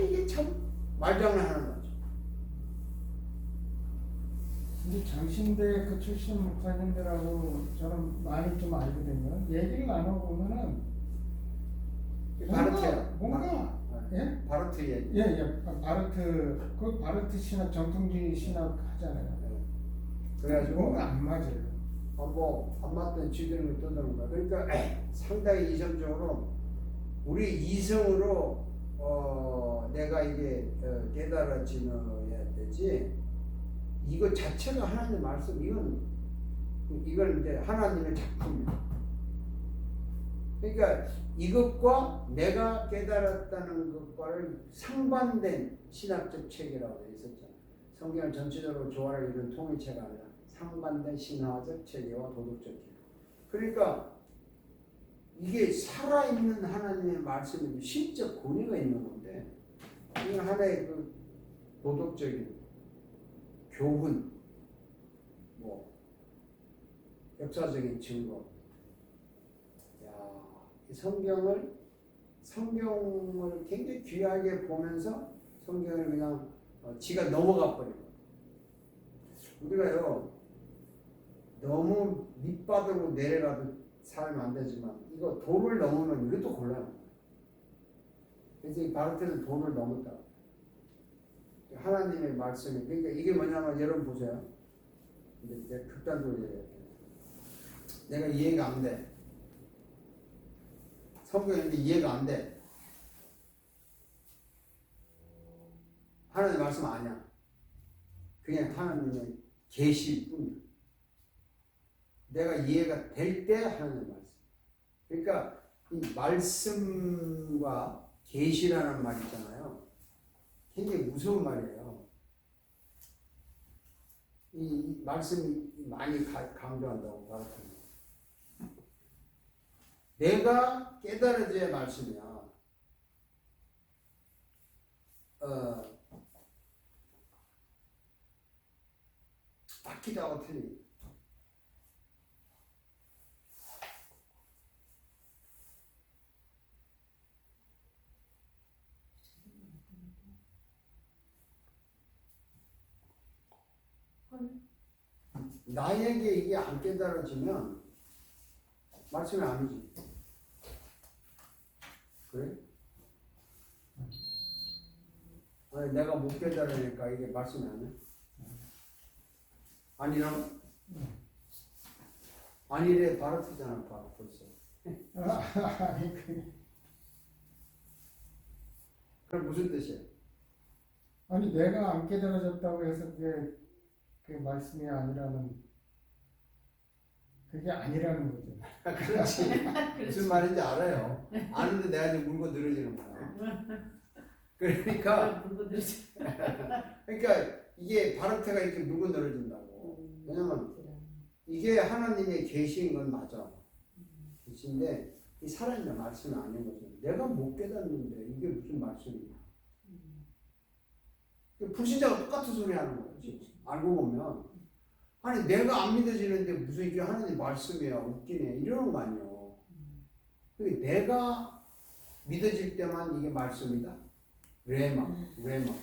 이게 참 말장난하는 거죠. 근데 장신대 그 출신 목사님들하고 저는 많이 좀 알거든요. 얘기를 나눠보면은 바르트야. 뭔가 예? 바르트 얘기. 예. 바르트 신학 정통주의 신학 하잖아요. 그래가지고 뭔가 안 맞아요. 안 맞던 지들을 떠드는 거야. 그러니까 상당히 이성적으로 우리 이성으로 내가 이게 깨달아지어야 되지. 이거 자체가 하나님의 말씀, 이건 이제 하나님의 작품이야. 그러니까 이것과 내가 깨달았다는 것과를 상반된 신학적 체계라고 되어 있었잖아. 성경을 전체적으로 조화를 이룬 통일체가 아니라 상반된 신화적 체계와 도덕적 체계. 그러니까 이게 살아있는 하나님의 말씀이 실적 권위가 있는 건데 이건 하나의 그 도덕적인 교훈, 역사적인 증거. 이 성경을 굉장히 귀하게 보면서 성경을 그냥 지가 넘어가 버린 거예요. 우리가요 너무 밑바닥으로 내려가도 살면 안 되지만 이거 도를 넘으면 이것도 곤란해요. 그래서 이 바르트는 도를 넘었다. 하나님의 말씀이 그러니까 이게 뭐냐면 여러분 보세요. 근데 이제 극단적으로 얘기해요. 내가 이해가 안 돼. 성경인데 이해가 안 돼. 하나님의 말씀 아니야. 그냥 하나님의 계시일 뿐이야. 내가 이해가 될 때 하나님의 말씀. 그러니까 이 말씀과 계시라는 말 있잖아요. 굉장히 무서운 말이에요. 이 말씀이 많이 강조한다고 말합니다. 내가 깨달아져야 말씀이야. 아끼다고 틀리. 나에게 이게 안 깨달아지면 말씀이 아니지. 그래? 아니, 내가 못 깨달으니까 이게 말씀이 아니야? 아니라고? 아니래 바르트잖아, 벌써. 그럼 무슨 뜻이야? 아니 내가 안 깨달아졌다고 해서 그게 말씀이 아니라는 그게 아니라는 거죠. 그렇지. 무슨 말인지 알아요. 아는데 내가 이제 물고 늘어지는 거야. 그러니까 이게 바르트가 이렇게 물고 늘어진다고. 왜냐면 이게 하나님의 계시인 건 맞아. 계시인데 이 살아있는 말씀이 아닌 거죠. 내가 못 깨닫는데 이게 무슨 말씀이냐. 불신자가 똑같은 소리 하는 거지. 알고 보면 아니 내가 안 믿어지는데 무슨 이게 하나님 말씀이야 웃기네 이러는 거 아니에요. 내가 믿어질 때만 이게 말씀이다. 레마. 그러니까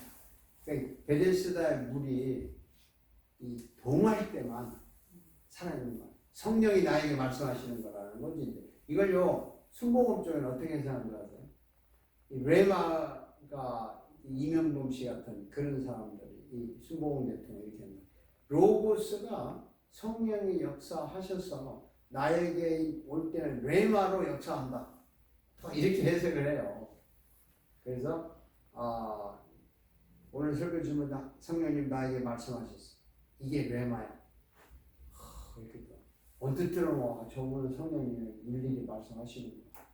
베데스다의 물이 이 동할 때만 살아있는 거야. 성령이 나에게 말씀하시는 거라는 거지. 이걸요 순복음 쪽에는 어떻게 생각하는 줄 아세요? 이 레마가 이명범 씨 같은 그런 사람들이 이 순복음 대통령 이렇게 합니다. 로고스가 성령이 역사하셔서 나에게 올 때는 레마로 역사한다. 이렇게 해석을 해요. 그래서 오늘 설교 주마다 성령님 나에게 말씀하셨어. 이게 레마야. 이렇게 또 언뜻 들으면 저분은 성령님이 일일이 말씀하시는 거야.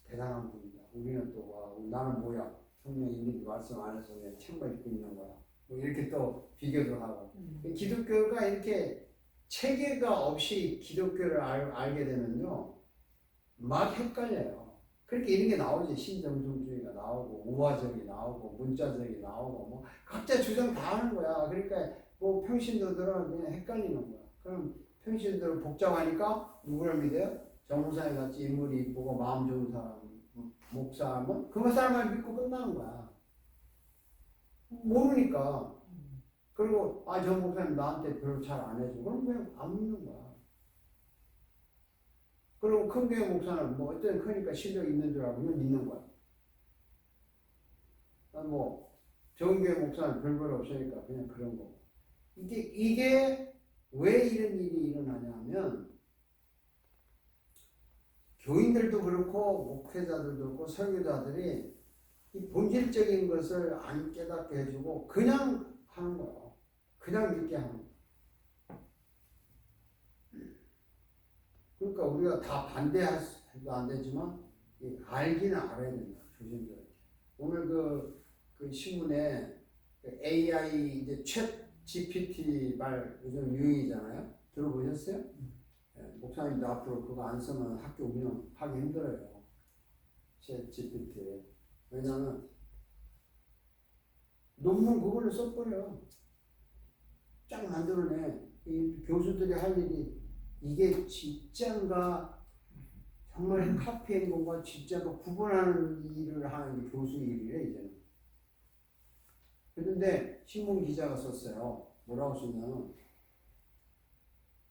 대단한 분이다. 우리는 또 나는 뭐야? 성령이 일일이 말씀 안 해서 그냥 책만 읽고 있는 거야. 뭐 이렇게 또 비교도 하고. 기독교가 이렇게 체계가 없이 기독교를 알게 되면요, 막 헷갈려요. 그렇게 이런 게 나오지. 신정통주의가 나오고 우화적이 나오고 문자적이 나오고 뭐 각자 주장 다 하는 거야. 그러니까 뭐 평신도들은 그냥 헷갈리는 거야. 그럼 평신도들 복잡하니까 누구를 믿어요? 정무사님 같이 인물이 이쁘고 마음 좋은 사람, 목사하면 그 사람만 믿고 끝나는 거야. 모르니까. 그리고 저 목사님 나한테 별로 잘 안 해줘. 그럼 그냥 안 믿는 거야. 그리고 큰 교회 목사는 뭐 어떤 크니까 실력 있는 줄 알고 그냥 믿는 거야. 뭐 좋은 교회 목사는 별별 없으니까 그냥 그런 거고. 이게 왜 이런 일이 일어나냐면 교인들도 그렇고 목회자들도 그렇고 설교자들이 이 본질적인 것을 안 깨닫게 해주고 그냥 하는 거예요. 그냥 믿게 하는 거예요. 그러니까 우리가 다 반대해도 안 되지만 알기는 알아야 된다. 조심스럽게. 오늘 그 신문에 AI 이제 챗 GPT 말 요즘 유행이잖아요. 들어보셨어요? 목사님도 앞으로 그거 안 쓰면 학교 운영하기 힘들어요. 챗 GPT. 왜냐면 논문 그걸로 써버려. 쫙 만들어내. 이 교수들이 할 일이 이게 진짜인가 정말 카피한 건가 진짜가 구분하는 일을 하는 게 교수 일이래 이제는. 그런데 신문 기자가 썼어요. 뭐라고 썼냐면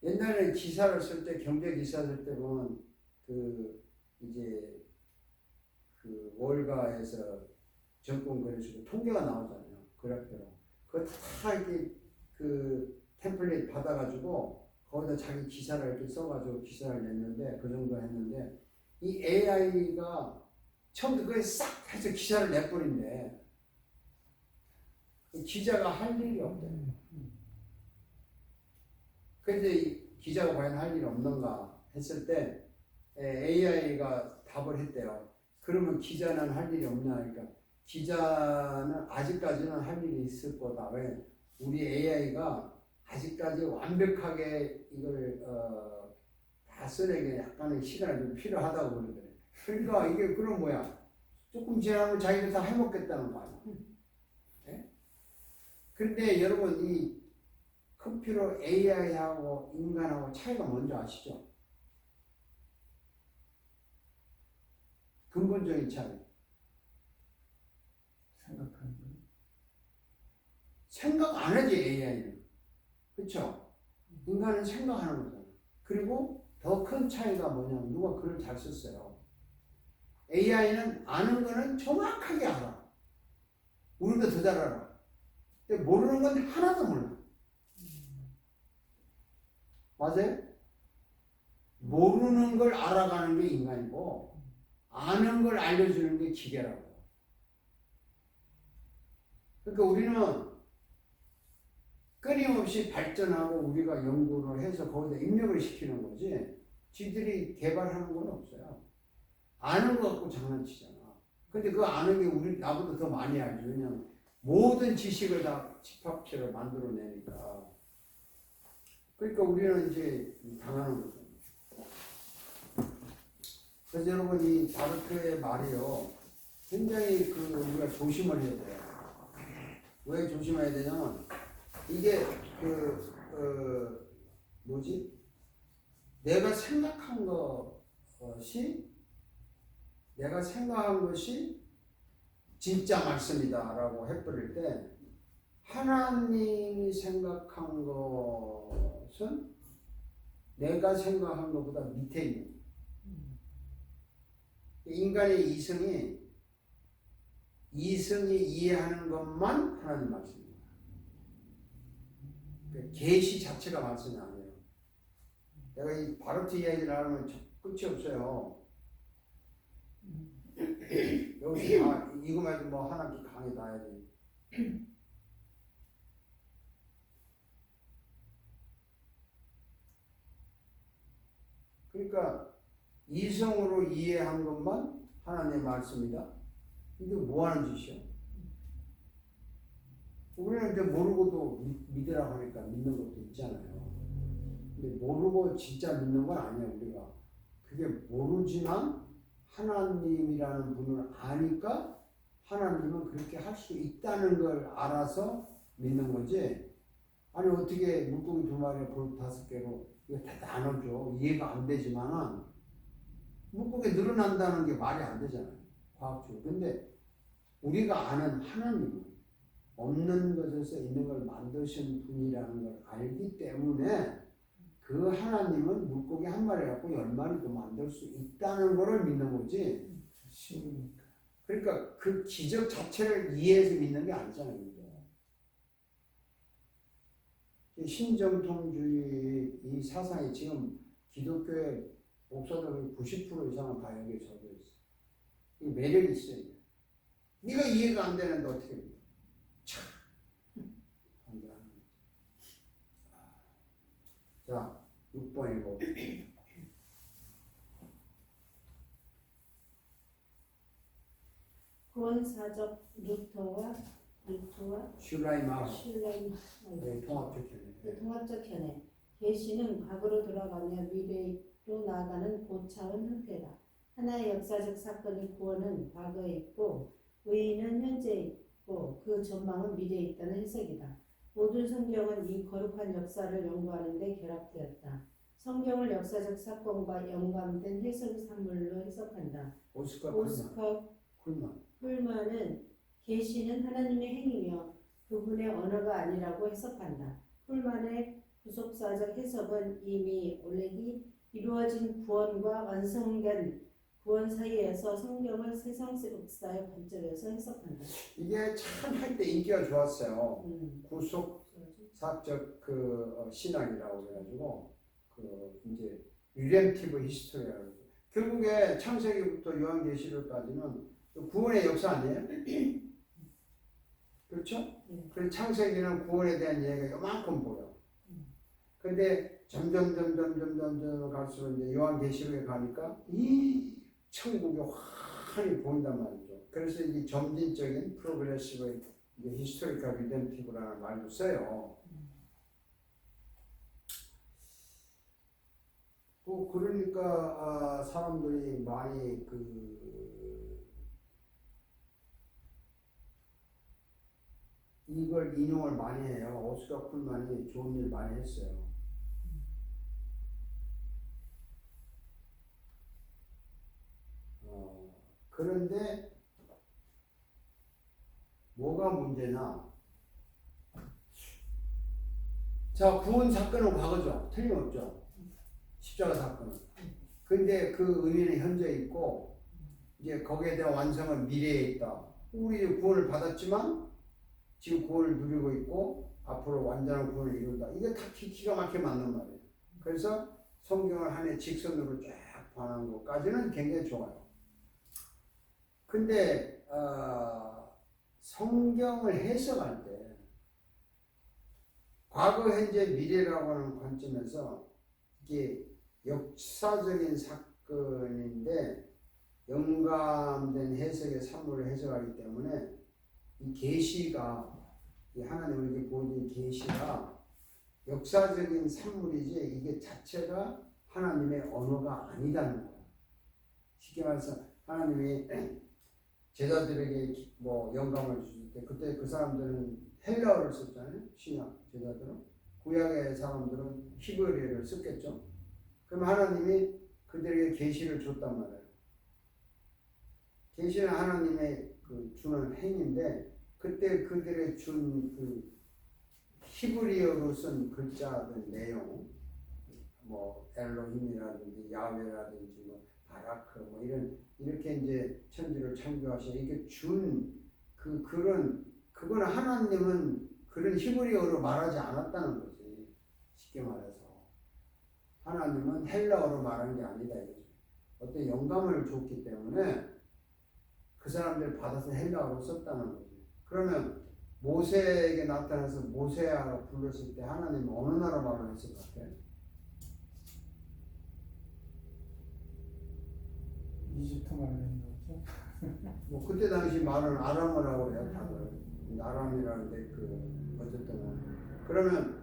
옛날에 기사를 쓸 때 경제 기사 쓸 때 보면 이제 월가에서 정권 그래주고 통계가 나오잖아요. 그래프로. 그거 다 이렇게 템플릿 받아가지고 거기다 자기 기사를 이렇게 써가지고 기사를 냈는데 그 정도 했는데 이 AI가 처음부터 그게 싹 해서 기사를 내버린대. 기자가 할 일이 없대. 그런데 이 기자가 과연 할 일이 없는가 했을 때 AI가 답을 했대요. 그러면 기자는 할 일이 없냐 하니까 기자는 아직까지는 할 일이 있을 거다. 왜? 우리 AI가 아직까지 완벽하게 이걸 다 쓰려면 약간의 시간이 좀 필요하다고 그러더래. 그러니까 이게 그럼 뭐야? 조금 지나면 자기가 다 해먹겠다는 거 아니야? 네? 그런데 여러분 이 컴퓨터 AI하고 인간하고 차이가 뭔지 아시죠? 근본적인 차이. 생각하는 거. 생각 안 하지 AI는. 그렇죠? 인간은 생각하는 거잖아. 그리고 더 큰 차이가 뭐냐면 누가 글을 잘 썼어요. AI는 아는 거는 정확하게 알아. 우리보다 더 잘 알아. 근데 모르는 건 하나도 몰라. 맞아요? 모르는 걸 알아가는 게 인간이고 아는 걸 알려주는 게 기계라고. 그러니까 우리는 끊임없이 발전하고 우리가 연구를 해서 거기다 입력을 시키는 거지 지들이 개발하는 건 없어요. 아는 거 갖고 장난치잖아. 근데 그 아는 게 나보다 더 많이 알죠. 왜냐면 모든 지식을 다 집합체로 만들어내니까. 그러니까 우리는 이제 당하는 거죠. 그래서 여러분 이 바르크의 말이요 굉장히 우리가 조심을 해야 돼요. 왜 조심해야 되냐면 이게 내가 생각한 것이 진짜 말씀이다라고 해버릴 때 하나님이 생각한 것은 내가 생각한 것보다 밑에 있는 거예요. 인간의 이성이 이해하는 것만 하나님 말씀입니다. 계시 자체가 말씀이 아니에요. 내가 이 바르트 이야기를 하면 끝이 없어요. 여기 이거만 뭐 하나 강의 다 해야 돼. 그러니까 이성으로 이해한 것만 하나님의 말씀이다. 이게 뭐 하는 짓이야? 우리는 이제 모르고도 믿으라고 하니까 믿는 것도 있잖아요. 근데 모르고 진짜 믿는 건 아니야, 우리가. 그게 모르지만 하나님이라는 분을 아니까 하나님은 그렇게 할 수 있다는 걸 알아서 믿는 거지. 아니, 어떻게 물고기 2마리에 돌 5개로 이거 다 나눠줘. 이해가 안 되지만은 물고기 늘어난다는 게 말이 안 되잖아요, 과학적으로. 근데 우리가 아는 하나님은 없는 것에서 있는 걸 만드신 분이라는 걸 알기 때문에 그 하나님은 물고기 1마리 갖고 10마리도 만들 수 있다는 것을 믿는 거지. 신이니까. 그러니까 그 기적 자체를 이해해서 믿는 게 아니잖아요. 신정통주의 이 사상이 지금 기독교의 목사들 90% 이상은 다 여기에 젖어 있어. 이 매력이 있어요. 네가 이해가 안 되는데 어떻게 믿어? 참. 안 돼, 안 돼. 자, 6번 읽어. 구원사적 루터와 슐라이마우. 슐라임 네, 통합적 견해. 통합적 견해. 계시는 과거로 돌아가며 미래로 나아가는 고차원 형태다. 하나의 역사적 사건의 구원은 과거에 있고 의인은 현재에 있고 그 전망은 미래에 있다는 해석이다. 모든 성경은 이 거룩한 역사를 연구하는 데 결합되었다. 성경을 역사적 사건과 연관된 해석 산물로 해석한다. 오스카 쿨만은 계시는 하나님의 행위며 그분의 언어가 아니라고 해석한다. 쿨만의 구속사적 해석은 이미 올레기 이루어진 구원과 완성된 구원 사이에서 성경을 세상 역사의 관점에서 해석한다. 이게 참 할 때 인기가 좋았어요. 구속사적 신학이라고 그래가지고 이제 릴레이티브 히스토리라고. 결국에 창세기부터 요한계시록까지는 구원의 역사 아니에요? 그렇죠? 그래서 창세기는 구원에 대한 이야기가 요만큼 보여. 근데 점점 갈수록 이제 요한계시록에 가니까 이 천국이 환히 보인단 말이죠. 그래서 이 점진적인 프로그레시브 히스토리컬 리덴티브라는 말도 써요. 그러니까 사람들이 많이 이걸 인용을 많이 해요. 오스카 쿨만이 좋은 일 많이 했어요. 그런데 뭐가 문제나, 자, 구원 사건은 과거죠. 틀림없죠. 십자가 사건은. 근데 그 의미는 현재 있고 이제 거기에 대한 완성은 미래에 있다. 우리 구원을 받았지만 지금 구원을 누리고 있고 앞으로 완전한 구원을 이룬다. 이게 다 기가 막히게 맞는 말이에요. 그래서 성경을 하나의 직선으로 쫙 반하는 것까지는 굉장히 좋아요. 근데 성경을 해석할 때 과거, 현재, 미래라고 하는 관점에서 이게 역사적인 사건인데 영감된 해석의 산물을 해석하기 때문에 이 계시가, 이 하나님에게 보여준 계시가 역사적인 산물이지 이게 자체가 하나님의 언어가 아니다는 거야. 쉽게 말해서 하나님이 제자들에게 영감을 주실 때 그때 그 사람들은 헬라어를 썼잖아요. 신약 제자들은. 구약의 사람들은 히브리어를 썼겠죠. 그럼 하나님이 그들에게 계시를 줬단 말이에요. 계시는 하나님의 주는 행인데 그때 그들의 준 히브리어로 쓴 글자들 내용, 엘로힘이라든지 야훼라든지 바라크 이렇게 이제 천지를 창조하시는 이게 준 그거는 하나님은 그런 히브리어로 말하지 않았다는 거지. 쉽게 말해서 하나님은 헬라어로 말한 게 아니다 이거죠. 어떤 영감을 줬기 때문에 그 사람들 받아서 헬라어로 썼다는 거지. 그러면 모세에게 나타나서 모세야라고 불렀을 때 하나님은 어느 나라 말을 했을 것 같아요? 이집트 말을 했는 거죠. 뭐 그때 당시 말은 아람어라고 해요. 다들 아람이라는데 그 어쨌든 그러면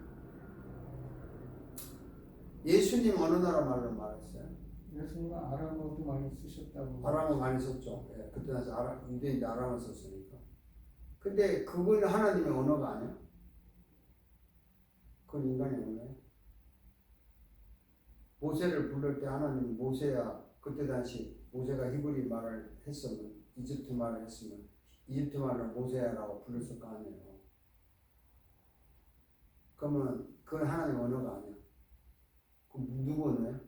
예수님 어느 나라 말로 말했어요? 예수님은 아람어도 많이 쓰셨다고. 아람어 많이 썼죠. 예, 그때 당시 유대인들 아람어 썼으니까. 근데 그건 하나님의 언어가 아니야? 그건 인간의 언어예요. 모세를 부를 때 하나님 모세야 그때 당시 모세가 히브리 말을 했으면 이집트 말을 했으면 이집트 말을 모세야라고 불렀을 거 아니에요. 그러면 그건 하나님 언어가 아니야. 그럼 누구 언어야?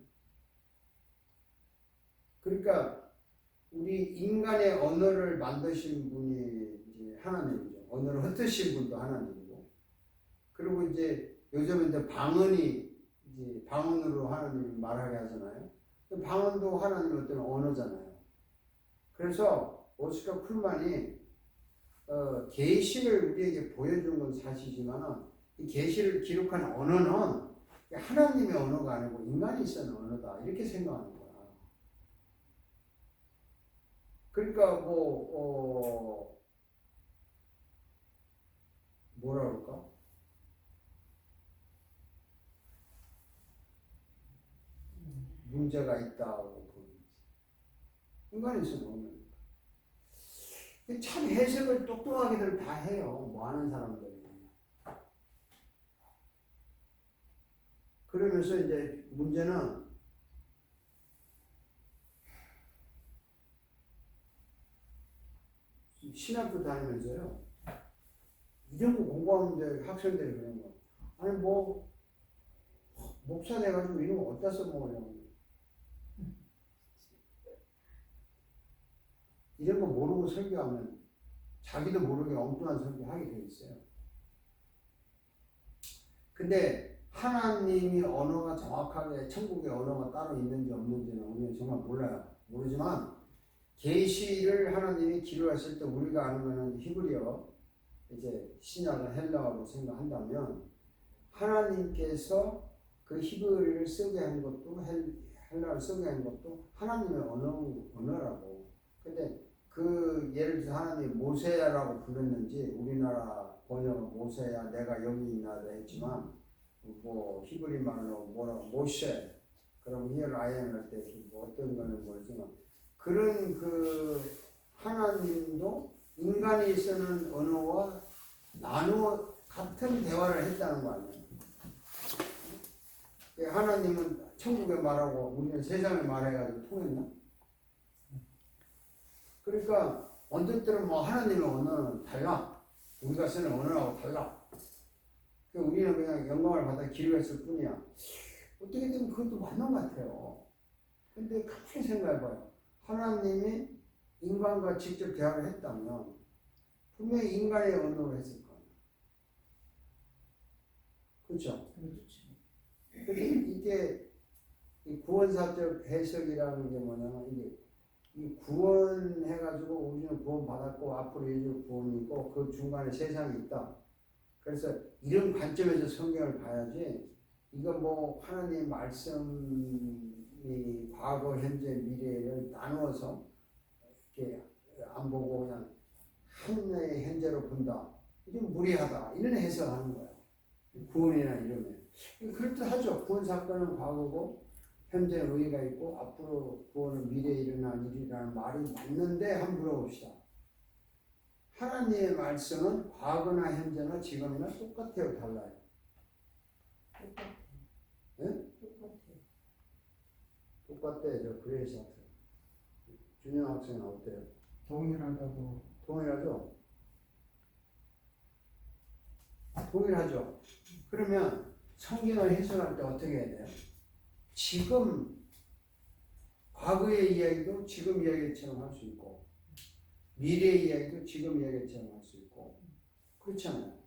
그러니까 우리 인간의 언어를 만드신 분이 이제 하나님이죠. 언어를 흩으신 분도 하나님이고. 그리고 이제 요즘은 이제 방언이 이제 방언으로 하나님이 말하게 하잖아요. 방언도 하나님의 어떤 언어잖아요. 그래서 오스카 쿨만이 계시를 우리에게 보여준 건 사실이지만 이 계시를 기록한 언어는 하나님의 언어가 아니고 인간이 쓰는 언어다 이렇게 생각하는 거야. 그러니까 뭐라 그럴까? 문제가 있다고 보는 거지. 인간이 쓰는 언어니까. 참 해석을 똑똑하게들 다 해요. 뭐 아는 사람들이. 그러면서 이제 문제는 신학교 다니면서요. 이런 거 공부하는데 학생들이 그런 거. 아니 뭐 목사 돼가지고 이런 거 어디다 써먹으려고. 이런 거 모르고 설교하면 자기도 모르게 엉뚱한 설교 하게 돼 있어요. 근데 하나님이 언어가 정확하게 천국의 언어가 따로 있는지 없는지는 우리는 정말 몰라요. 모르지만 계시를 하나님이 기록했을 때 우리가 아는 거는 히브리어, 이제 신약은 헬라어로 생각한다면 하나님께서 그 히브리를 쓰게 한 것도 헬라어를 쓰게 한 것도 하나님의 언어라고. 근데 그 예를 들어서 하나님이 모세야라고 불렀는지 우리나라 번역은 모세야 내가 여기 있나 했지만 뭐 히브리 말로 뭐라고 모세 그럼 here I am 할 때 뭐 어떤 거는 모르지만 그런 그 하나님도 인간이 쓰는 언어와 나누어 같은 대화를 했다는 거 아니에요. 하나님은 천국에 말하고 우리는 세상에 말해가지고 통했나? 그러니까 언뜻 들은 뭐 하나님의 언어는 달라. 우리가 쓰는 언어하고 달라. 우리는 그냥 영광을 받아 기록했을 뿐이야. 어떻게 되면 그것도 맞는 것 같아요. 근데 가만히 생각해봐요. 하나님이 인간과 직접 대화를 했다면 분명히 인간의 언어로 했을 거예요. 그렇죠? 근데 이게 이 구원사적 해석이라는 게 뭐냐면 이게 이 구원해가지고 우리는 구원받았고 앞으로 예수 구원이 있고 그 중간에 세상이 있다. 그래서 이런 관점에서 성경을 봐야지 이거 뭐 하나님 말씀이 과거, 현재, 미래를 나누어서 이렇게 안 보고 그냥 하나의 현재로 본다. 이건 무리하다. 이런 해석하는 거예요. 구원이나 이러면. 그렇듯하죠. 구원 사건은 과거고 현재 의의가 있고 앞으로 구원은 미래에 일어날 일이라는 말이 맞는데 한번 물어봅시다. 하나님의 말씀은 과거나 현재나 지금이나 똑같아요, 달라요? 네? 똑같대요. 그레이스 학생. 준영 학생은 어때요? 동일하다고. 동일하죠? 동일하죠? 그러면 성경을 해석할 때 어떻게 해야 돼요? 지금 과거의 이야기도 지금 이야기처럼 할 수 있고 미래의 이야기도 지금 이야기처럼 할 수 있고 그렇잖아요.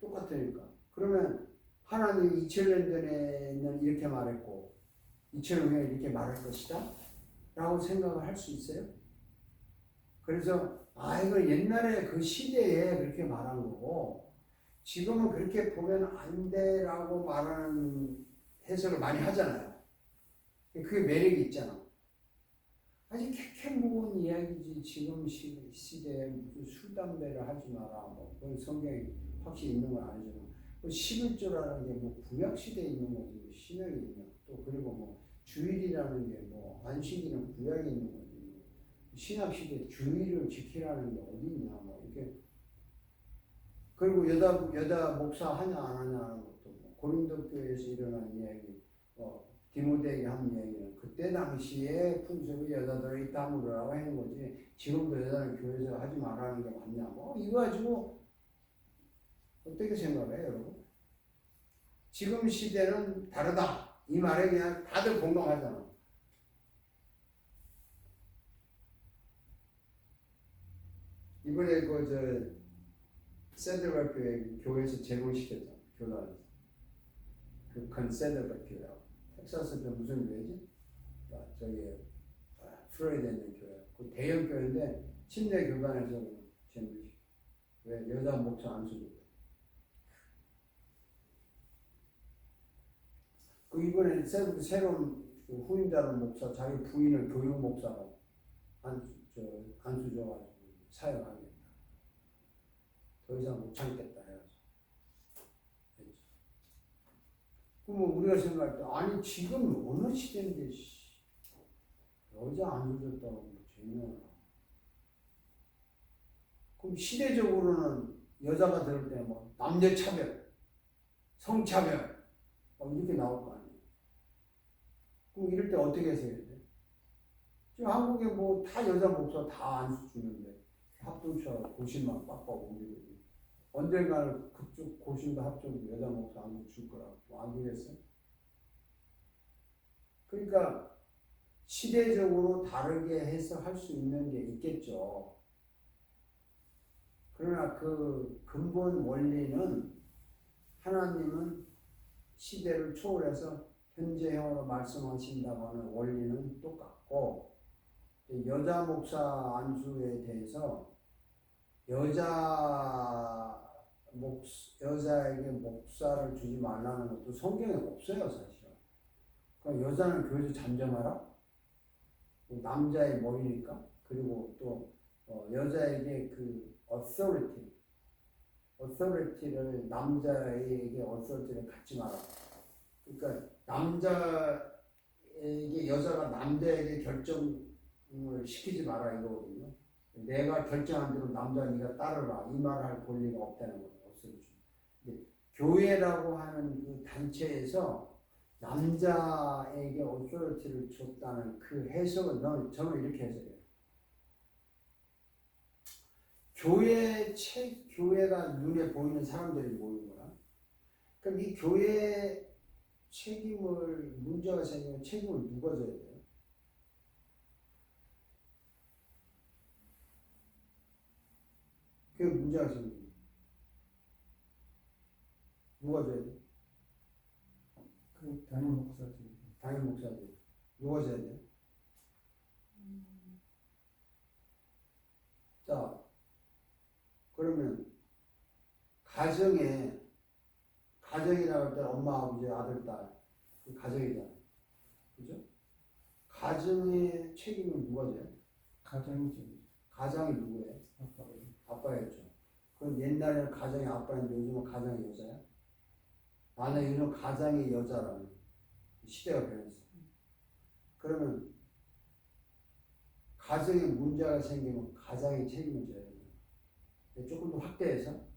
똑같으니까. 그러면 하나님이 2000년 전에는 이렇게 말했고 2000년 후에 이렇게 말할 것이다 라고 생각을 할 수 있어요? 그래서 이거 옛날에 그 시대에 그렇게 말한 거고 지금은 그렇게 보면 안 돼라고 말하는 해석을 많이 하잖아요. 그게 매력이 있잖아. 아주 캐캐묵은 이야기지. 지금 시대에 무슨 술 담배를 하지 마라. 뭐 그건 성경에 확실히 있는 건 아니지만 11조라는 게 뭐 구약 시대에 있는 거지. 뭐 신약에 있냐. 또 그리고 뭐 주일이라는 게 뭐 안식일은 구약에 있는 거지. 신약 시대 주일을 지키라는 게 어디 있냐. 뭐 이렇게. 그리고 여자 목사 하냐 안 하냐 하는 것도 뭐 고린도 교회에서 일어난 이야기. 디모데에게 한 이야기는 그때 당시에 풍습이 여자들이 다물으라고 하는 거지 지금도 여자는 교회에서 하지 말라는 게 맞냐 뭐 이거 가지고 어떻게 생각해요 여러분? 지금 시대는 다르다 이 말에 그냥 다들 공감하잖아. 이번에 세드락 교회에서 제공시켰잖아. 교단에서 그 컨세드락 교회라고. 텍사스도 무슨 교회지? 저기 플로리다에 있는 교회. 그 대형 교회인데 침례 교단에서 제물이 왜 여자 목사 안 쓰고? 그 이번에 새로운 그 후임자는 목사 자기 부인을 교육 목사로 안수줘가지고 사용하겠다. 더 이상 못 참겠다 해가지고. 그러면 우리가 생각할 때 아니 지금 어느 시대인데 여자 안 주셨다고 죄명을 하고 그럼 시대적으로는 여자가 들을 때 뭐 남녀 차별, 성차별 이렇게 나올 거 아니에요. 그럼 이럴 때 어떻게 해석해야 돼? 지금 한국에 뭐 다 여자 목사 다 안 주는데 합동처 고심만 빡빡 옮기고 언젠가는 그쪽 고심도 합쳐도 여자 목사 안 줄 거라고 안 주겠어요? 그러니까 시대적으로 다르게 해석할 수 있는 게 있겠죠. 그러나 그 근본 원리는 하나님은 시대를 초월해서 현재형으로 말씀하신다고 하는 원리는 똑같고 여자 목사 안수에 대해서 여자에게 목사를 주지 말라는 것도 성경에 없어요, 사실은. 그러니까 여자는 교회에서 잠잠하라? 남자의 머리니까. 그리고 또 여자에게 그 authority를 남자에게 authority를 갖지 마라. 그러니까 남자에게 여자가 남자에게 결정을 시키지 마라 이거거든요. 내가 결정한 대로 남자 네가 따르라 이 말을 할 권리가 없다는 거예요. 근데 교회라고 하는 그 단체에서 남자에게 authority를 줬다는 그 해석은 저는 이렇게 해석해요. 교회가 눈에 보이는 사람들이 모이는 거야. 그럼 이 교회 책임을 문제가 생기면 책임을 누가 져야 돼요? 그게 문제가 생깁니다. 누가 져야 돼? 그 담임 목사들. 담임 목사들. 누가 져야 돼? 자, 그러면 가정이라고 할 때 엄마, 아버지, 아들, 딸. 그 가정이잖아. 그죠? 가정의 책임은 누가 져요? 가정이죠. 가장이 누구예요? 아빠였죠. 그럼 옛날에는 가장이 아빠였는데 요즘은 가장이 여자야? 나는 요즘 가장이 여자라는 시대가 변했어. 그러면 가정에 문제가 생기면 가장이 책임을 져야 돼요. 조금 더 확대해서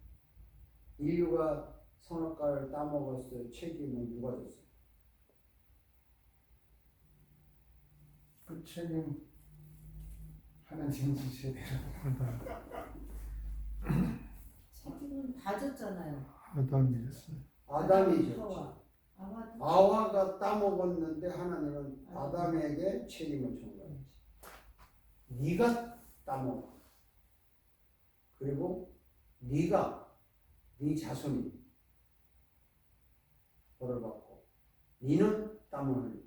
인류가 선악과를 따먹었을 때 책임은 누가 졌어요? 그 책임 하나님 지셔야 돼요. 책임은 다 졌잖아요. 아담이었어요. 아담이 하와. 졌지. 아와가 따먹었는데 하나님은 아담에게 책임을 준 거예요. 네가 따먹어. 그리고 네 자손이 벌을 받고 네는 땀을 흘리고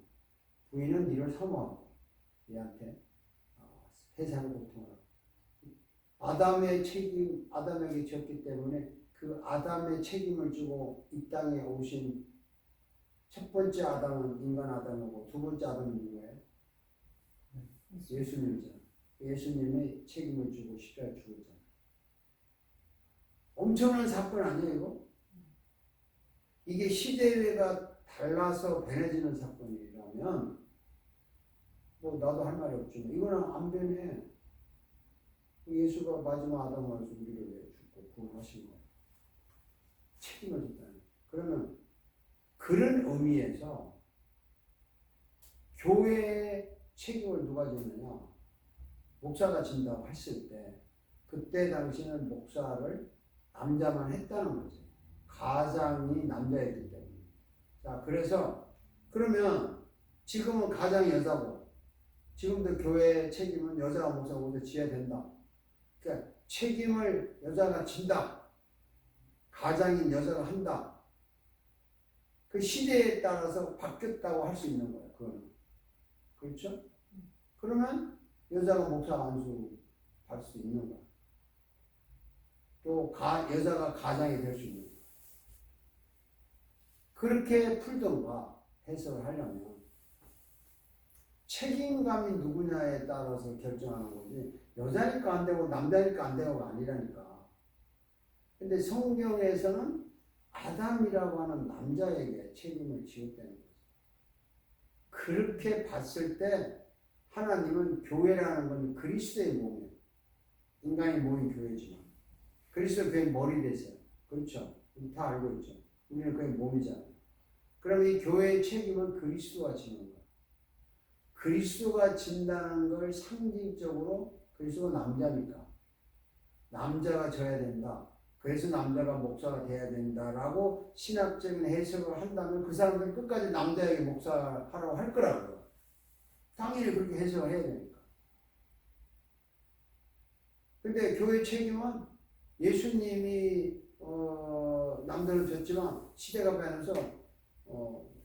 부인은 네를 사모하고 얘한테 회사를 고통을 하고 아담의 책임, 아담에게 졌기 때문에 그 아담의 책임을 지고 이 땅에 오신 첫 번째 아담은 인간 아담이고 두 번째 아담은 누구예요? 예수님이잖아. 예수님의 책임을 지고 십자가에 죽었잖아. 엄청난 사건 아니에요, 이거? 이게 시대가 달라서 변해지는 사건이라면 뭐 나도 할 말이 없지만 이거는 안 변해. 예수가 마지막 아담으로서 우리를 위해 죽고 구원하신 거예요. 책임을 졌다는. 그러면 그런 의미에서 교회의 책임을 누가 졌느냐? 목사가 진다고 했을 때 그때 당시는 목사를 남자만 했다는 거지. 가장이 남자였기 때문에. 자, 그래서 그러면 지금은 가장이 여자고 지금도 교회의 책임은 여자가 목사가 먼저 지어야 된다. 그러니까 책임을 여자가 진다. 가장인 여자가 한다. 그 시대에 따라서 바뀌었다고 할 수 있는 거예요. 그거는. 그렇죠? 그러면 여자가 목사 안수할 수 있는 거야. 또 여자가 가장이 될 수 있는 거야. 그렇게 풀던가 해석을 하려면 책임감이 누구냐에 따라서 결정하는 거지 여자니까 안 되고 남자니까 안 되고가 아니라니까. 근데 성경에서는 아담이라고 하는 남자에게 책임을 지었다는 거죠. 그렇게 봤을 때 하나님은 교회라는 건 그리스도의 몸이에요. 인간이 모인 교회지만 그리스도 교회 머리 되세요. 그렇죠? 다 알고 있죠. 우리는 그의 몸이잖아요. 그럼 이 교회의 책임은 그리스도가 지는 거예요. 그리스도가 진다는 걸 상징적으로 그리스도가 남자니까 남자가 져야 된다. 그래서 남자가 목사가 돼야 된다라고 신학적인 해석을 한다면 그 사람들은 끝까지 남자에게 목사하라고 할 거라고요. 당연히 그렇게 해석을 해야 되니까. 근데 교회 책임은 예수님이 남들은 졌지만 시대가 변해서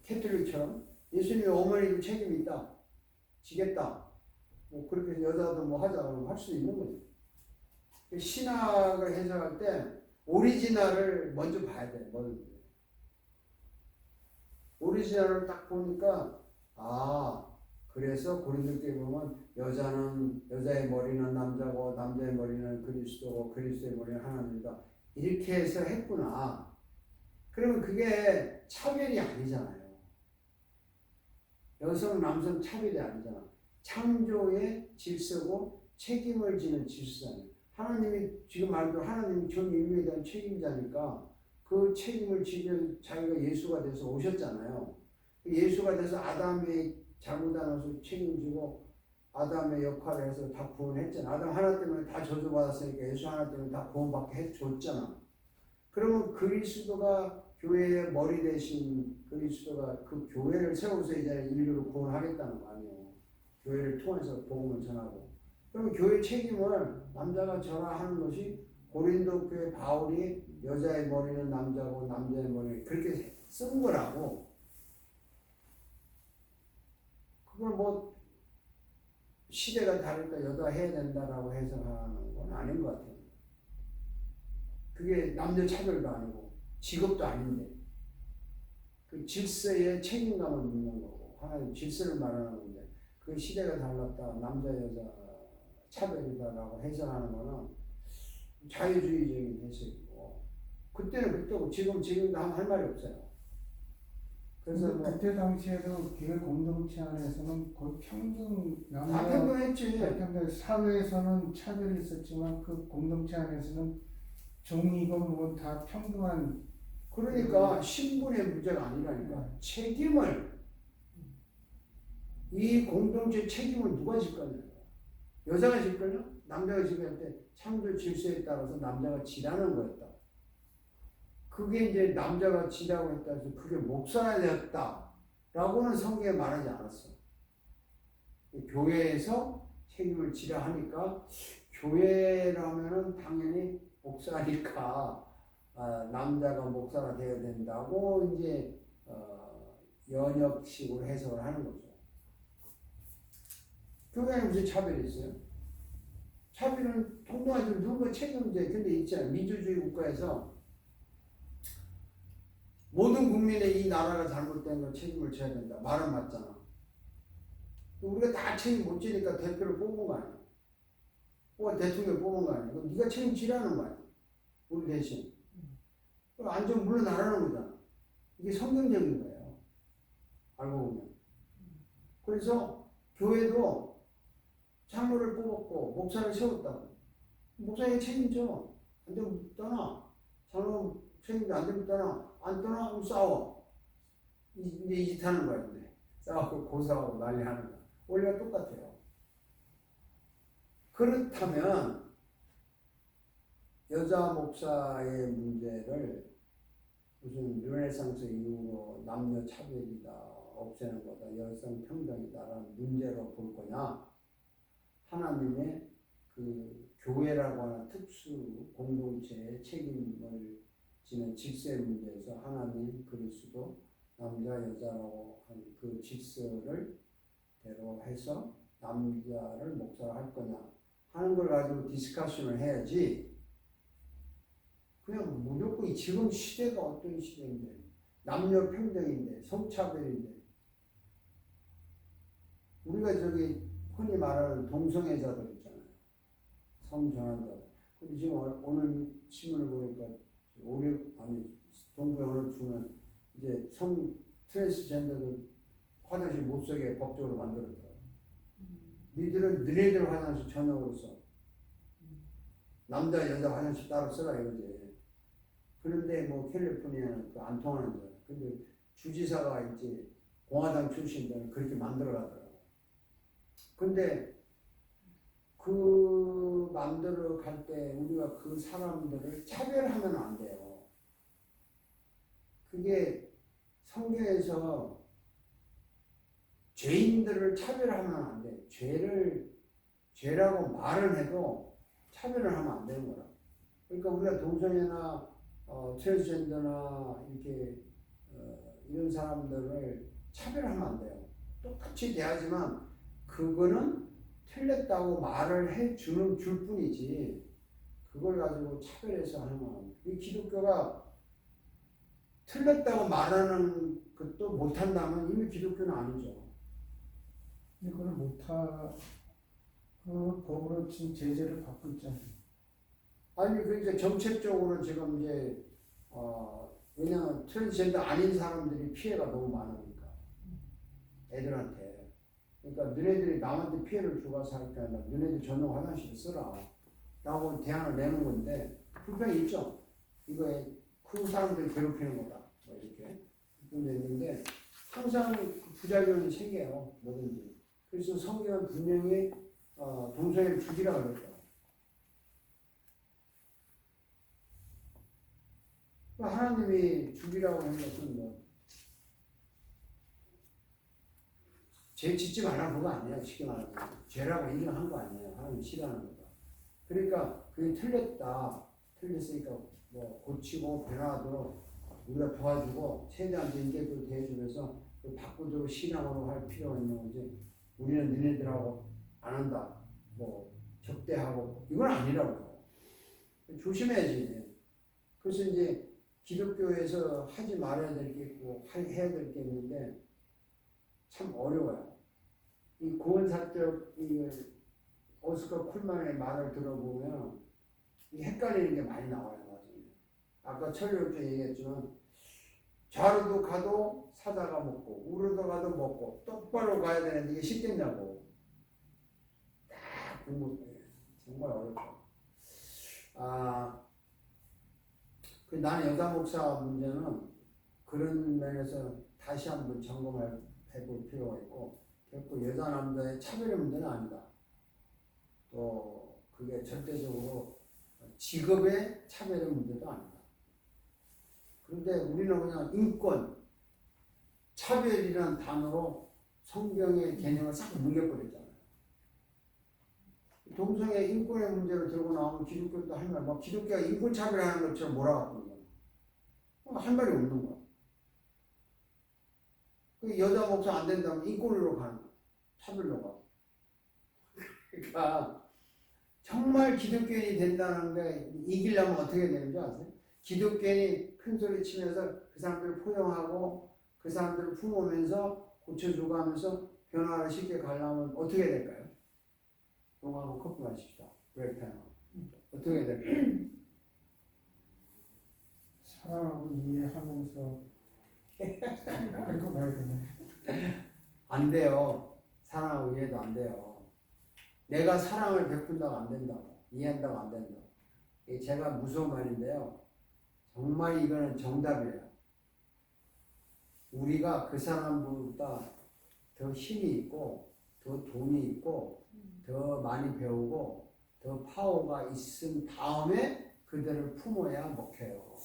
캐톨릭처럼 예수님의 어머니도 책임이 있다. 지겠다. 뭐 그렇게 여자도 뭐 하자 그러면 할 수 있는 거죠. 신학을 해석할 때 오리지널을 먼저 봐야 돼. 오리지널을 딱 보니까 그래서 고린도교에 보면 여자의 머리는 남자고 남자의 머리는 그리스도고 그리스도의 머리는 하나님이다. 이렇게 해서 했구나. 그러면 그게 차별이 아니잖아요. 여성 남성 차별이 아니잖아. 창조의 질서고 책임을 지는 질서잖아요. 하나님이 지금 말도 하나님이 전 인류에 대한 책임자니까 그 책임을 지면 자기가 예수가 돼서 오셨잖아요. 예수가 돼서 아담이 잘못하면서 책임지고 아담의 역할을 해서 다 구원했잖아. 아담 하나 때문에 다 저주받았으니까 예수 하나 때문에 다 구원받게 해줬잖아. 그러면 그리스도가 교회의 머리 대신 그리스도가 그 교회를 세워서 이제 인류를 구원하겠다는 거 아니에요. 교회를 통해서 복음을 전하고. 그러면 교회 책임을 남자가 져라 하는 것이 고린도 교회 바울이 여자의 머리는 남자고 남자의 머리는 그렇게 쓴 거라고. 그걸 뭐 시대가 다르니까 여자 해야 된다라고 해석하는 건 아닌 것 같아요. 그게 남녀 차별도 아니고 직업도 아닌데 그 질서의 책임감을 묻는 거고 하나님 질서를 말하는 건데 그 시대가 달랐다 남자 여자 차별이다라고 해석하는 거는 자유주의적인 해석이고 그때는 그때고 지금도 할 말이 없어요. 그래서 뭐 그때 당시에도 교회 공동체 안에서는 거의 평등 다 남녀 평등했지. 평등 사회에서는 차별이 있었지만 그 공동체 안에서는 종이고 뭐 다 평등한 그러니까 신분의 문제가 아니라니까 책임을 이 공동체 책임을 누가 질 거냐? 여자가 질 거냐? 남자가 질 때 창조 질서에 따라서 남자가 지라는 거였다. 그게 이제 남자가 지라고 했다 해서 그게 목사가 되었다라고는 성경에 말하지 않았어. 교회에서 책임을 지라 하니까 교회라면은 당연히 목사니까 남자가 목사가 되어야 된다고 이제 연역식으로 해석을 하는 거죠. 교회에 무슨 차별이 있어요? 차별은 통로하지 누가 책임져. 근데 있잖아요. 민주주의 국가에서 모든 국민의 이 나라가 잘못된 걸 책임을 져야 된다. 말은 맞잖아. 우리가 다 책임 못 지니까 대표를 뽑은 거 아니야. 대통령 뽑은 거 아니야. 그럼 네가 책임지라는 거 아니야. 우리 대신. 완전 물러나라는 거잖아. 이게 성경적인 거예요. 알고 보면. 그래서 교회도 장로를 뽑았고 목사를 세웠다고. 목사에게 책임져. 안 되면 떠나. 장로 책임져. 안 되면 떠나. 안 떠나? 그럼 싸워. 이제 이 짓 하는 거야. 근데. 싸우고 고소하고 난리 하는 거야. 원리가 똑같아요. 그렇다면 여자 목사의 문제를 무슨 르네상스 이후로 남녀 차별이다, 없애는 거다, 여성 평등이다라는 문제로 볼 거냐? 하나님의 그 교회라고 하는 특수 공동체의 책임을 지는 질서의 문제에서 하나님 그리스도 남자 여자라고 하는 그 질서를 대로 해서 남자를 목사로 할 거냐 하는 걸 가지고 디스커션을 해야지. 그냥 무조건 지금 시대가 어떤 시대인데 남녀 평등인데 성차별인데 우리가 저기 흔히 말하는 동성애자들 있잖아요. 성전환자들. 근데 지금 오늘 신문을 보니까 동부에 어느 주는 이제 성 트랜스젠더들 화장실 못 쓰게 법적으로 만들었더라고. 너네들 화장실 전용으로 써. 남자 여자 화장실 따로 쓰라 이거지. 그런데 뭐 캘리포니아는 안 통하는 거야. 근데 주지사가 이제 공화당 출신들은 그렇게 만들어 가더라고. 근데 그 만들어 갈 때 우리가 그 사람들을 차별하면 안 돼요. 그게 성경에서 죄인들을 차별하면 안 돼. 죄라고 말을 해도 차별을 하면 안 되는 거라. 그러니까 우리가 동성애나 트랜스젠더나 이렇게 이런 사람들을 차별하면 안 돼요. 똑같이 대하지만 그거는 틀렸다고 말을 해주는 줄 뿐이지 그걸 가지고 차별해서 하는 건 이 기독교가 틀렸다고 말하는 것도 못한다면 이미 기독교는 아니죠. 이걸 그 법으로 지금 제재를 받고 있잖아요. 아니 그러니까 정책적으로 지금 이제 왜냐면 트랜스젠더 아닌 사람들이 피해가 너무 많으니까 애들한테. 그러니까 너네들이 남한테 피해를 주고 살까 아니라 너네들 전용 화장실을 쓰라 라고 대안을 내는 건데 불평이 있죠. 이거에 그 사람들 괴롭히는 거다 뭐 이렇게 있는데 항상 부작용이 생겨요. 뭐든지. 그래서 성경은 분명히 동성애를 죽이라고 그랬죠. 하나님이 죽이라고 하는 것은 뭐 죄 짓지 말라 그거 아니에요. 쉽게 말하면 죄라고 인정한 거 아니에요. 하나님 싫어하는 거다. 그러니까 그게 틀렸으니까 뭐 고치고 변화하도록 우리가 도와주고 최대한 인격도 대해주면서 바꾸도록 신앙으로 할 필요가 있는 거지. 우리는 너네들하고 안 한다. 뭐 적대하고 이건 아니라고요. 조심해야지. 그래서 이제 기독교에서 하지 말아야 될 게 있고 해야 될 게 있는데 참 어려워요. 이 구원사적 이 오스카 쿨만의 말을 들어보면 이 헷갈리는 게 많이 나와요. 나중에. 아까 철료도 얘기했지만 좌로도 가도 사다가 먹고 우로도 가도 먹고 똑바로 가야 되는데 이게 쉽겠냐고. 딱 궁금해. 정말 어렵죠. 그 나는 여자 목사 문제는 그런 면에서 다시 한번 점검해 볼 필요가 있고 결코 여자 남자의 차별의 문제는 아니다. 또 그게 절대적으로 직업의 차별의 문제도 아니다. 그런데 우리는 그냥 인권, 차별이라는 단어로 성경의 개념을 싹 뭉개버렸잖아요. 동성애 인권의 문제를 들고 나오면 기독교도 할 말, 막 기독교가 인권 차별하는 것처럼 몰아가는 거야. 할 말이 없는 거야. 그 여자 목사 안 된다면 인권으로 가는 거야. 차별로 가. 그러니까 정말 기독교인이 된다는 게 이기려면 어떻게 되는 줄 아세요? 기독교인이 큰 소리 치면서 그 사람들을 포용하고 그 사람들을 품으면서 고쳐주고 하면서 변화를 쉽게 가려면 어떻게 될까요? 용하고 커피 마십시다. 브레이크타임. 어떻게 될까요? 사랑하고 이해하면서 이거 봐야 되네. 안 돼요. 사랑하고 이해도 안 돼요. 내가 사랑을 베푼다고 안 된다고. 이해한다고 안 된다고. 이게 제가 무서운 말인데요. 정말 이거는 정답이에요. 우리가 그 사람보다 더 힘이 있고, 더 돈이 있고, 더 많이 배우고, 더 파워가 있은 다음에 그들을 품어야 먹혀요.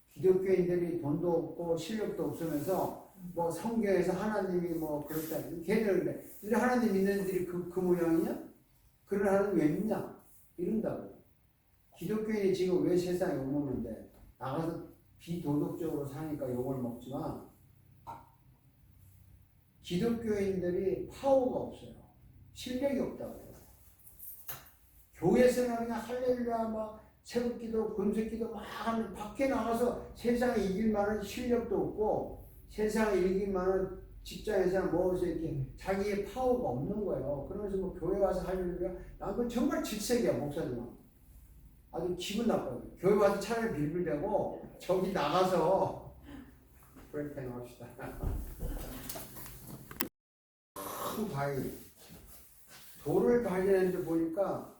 기독교인들이 돈도 없고 실력도 없으면서 뭐 성경에서 하나님이 뭐 그렇다. 걔네는 그래. 우리 하나님 믿는 애들이 그 모양이냐? 그런 하나님 왜 믿냐? 이런다고. 기독교인이 지금 왜 세상에 욕먹는데 나가서 비도덕적으로 사니까 욕을 먹지만 기독교인들이 파워가 없어요. 실력이 없다고요. 교회에서는 그냥 할렐루야 막 새벽기도 금식기도 막 하면 밖에 나가서 세상에 이길 만한 실력도 없고 세상에 이길 만한 직장에서는 뭐해서 이렇게 자기의 파워가 없는 거예요. 그러면서 뭐 교회 와서 할렐루야 난 그건 정말 질색이야 목사님은. 아주 기분 나빠요. 교회 와서 차라리 빌빌대고 저기 나가서 브레이크타임 합시다. 큰 바위 돌을 발견했는데 보니까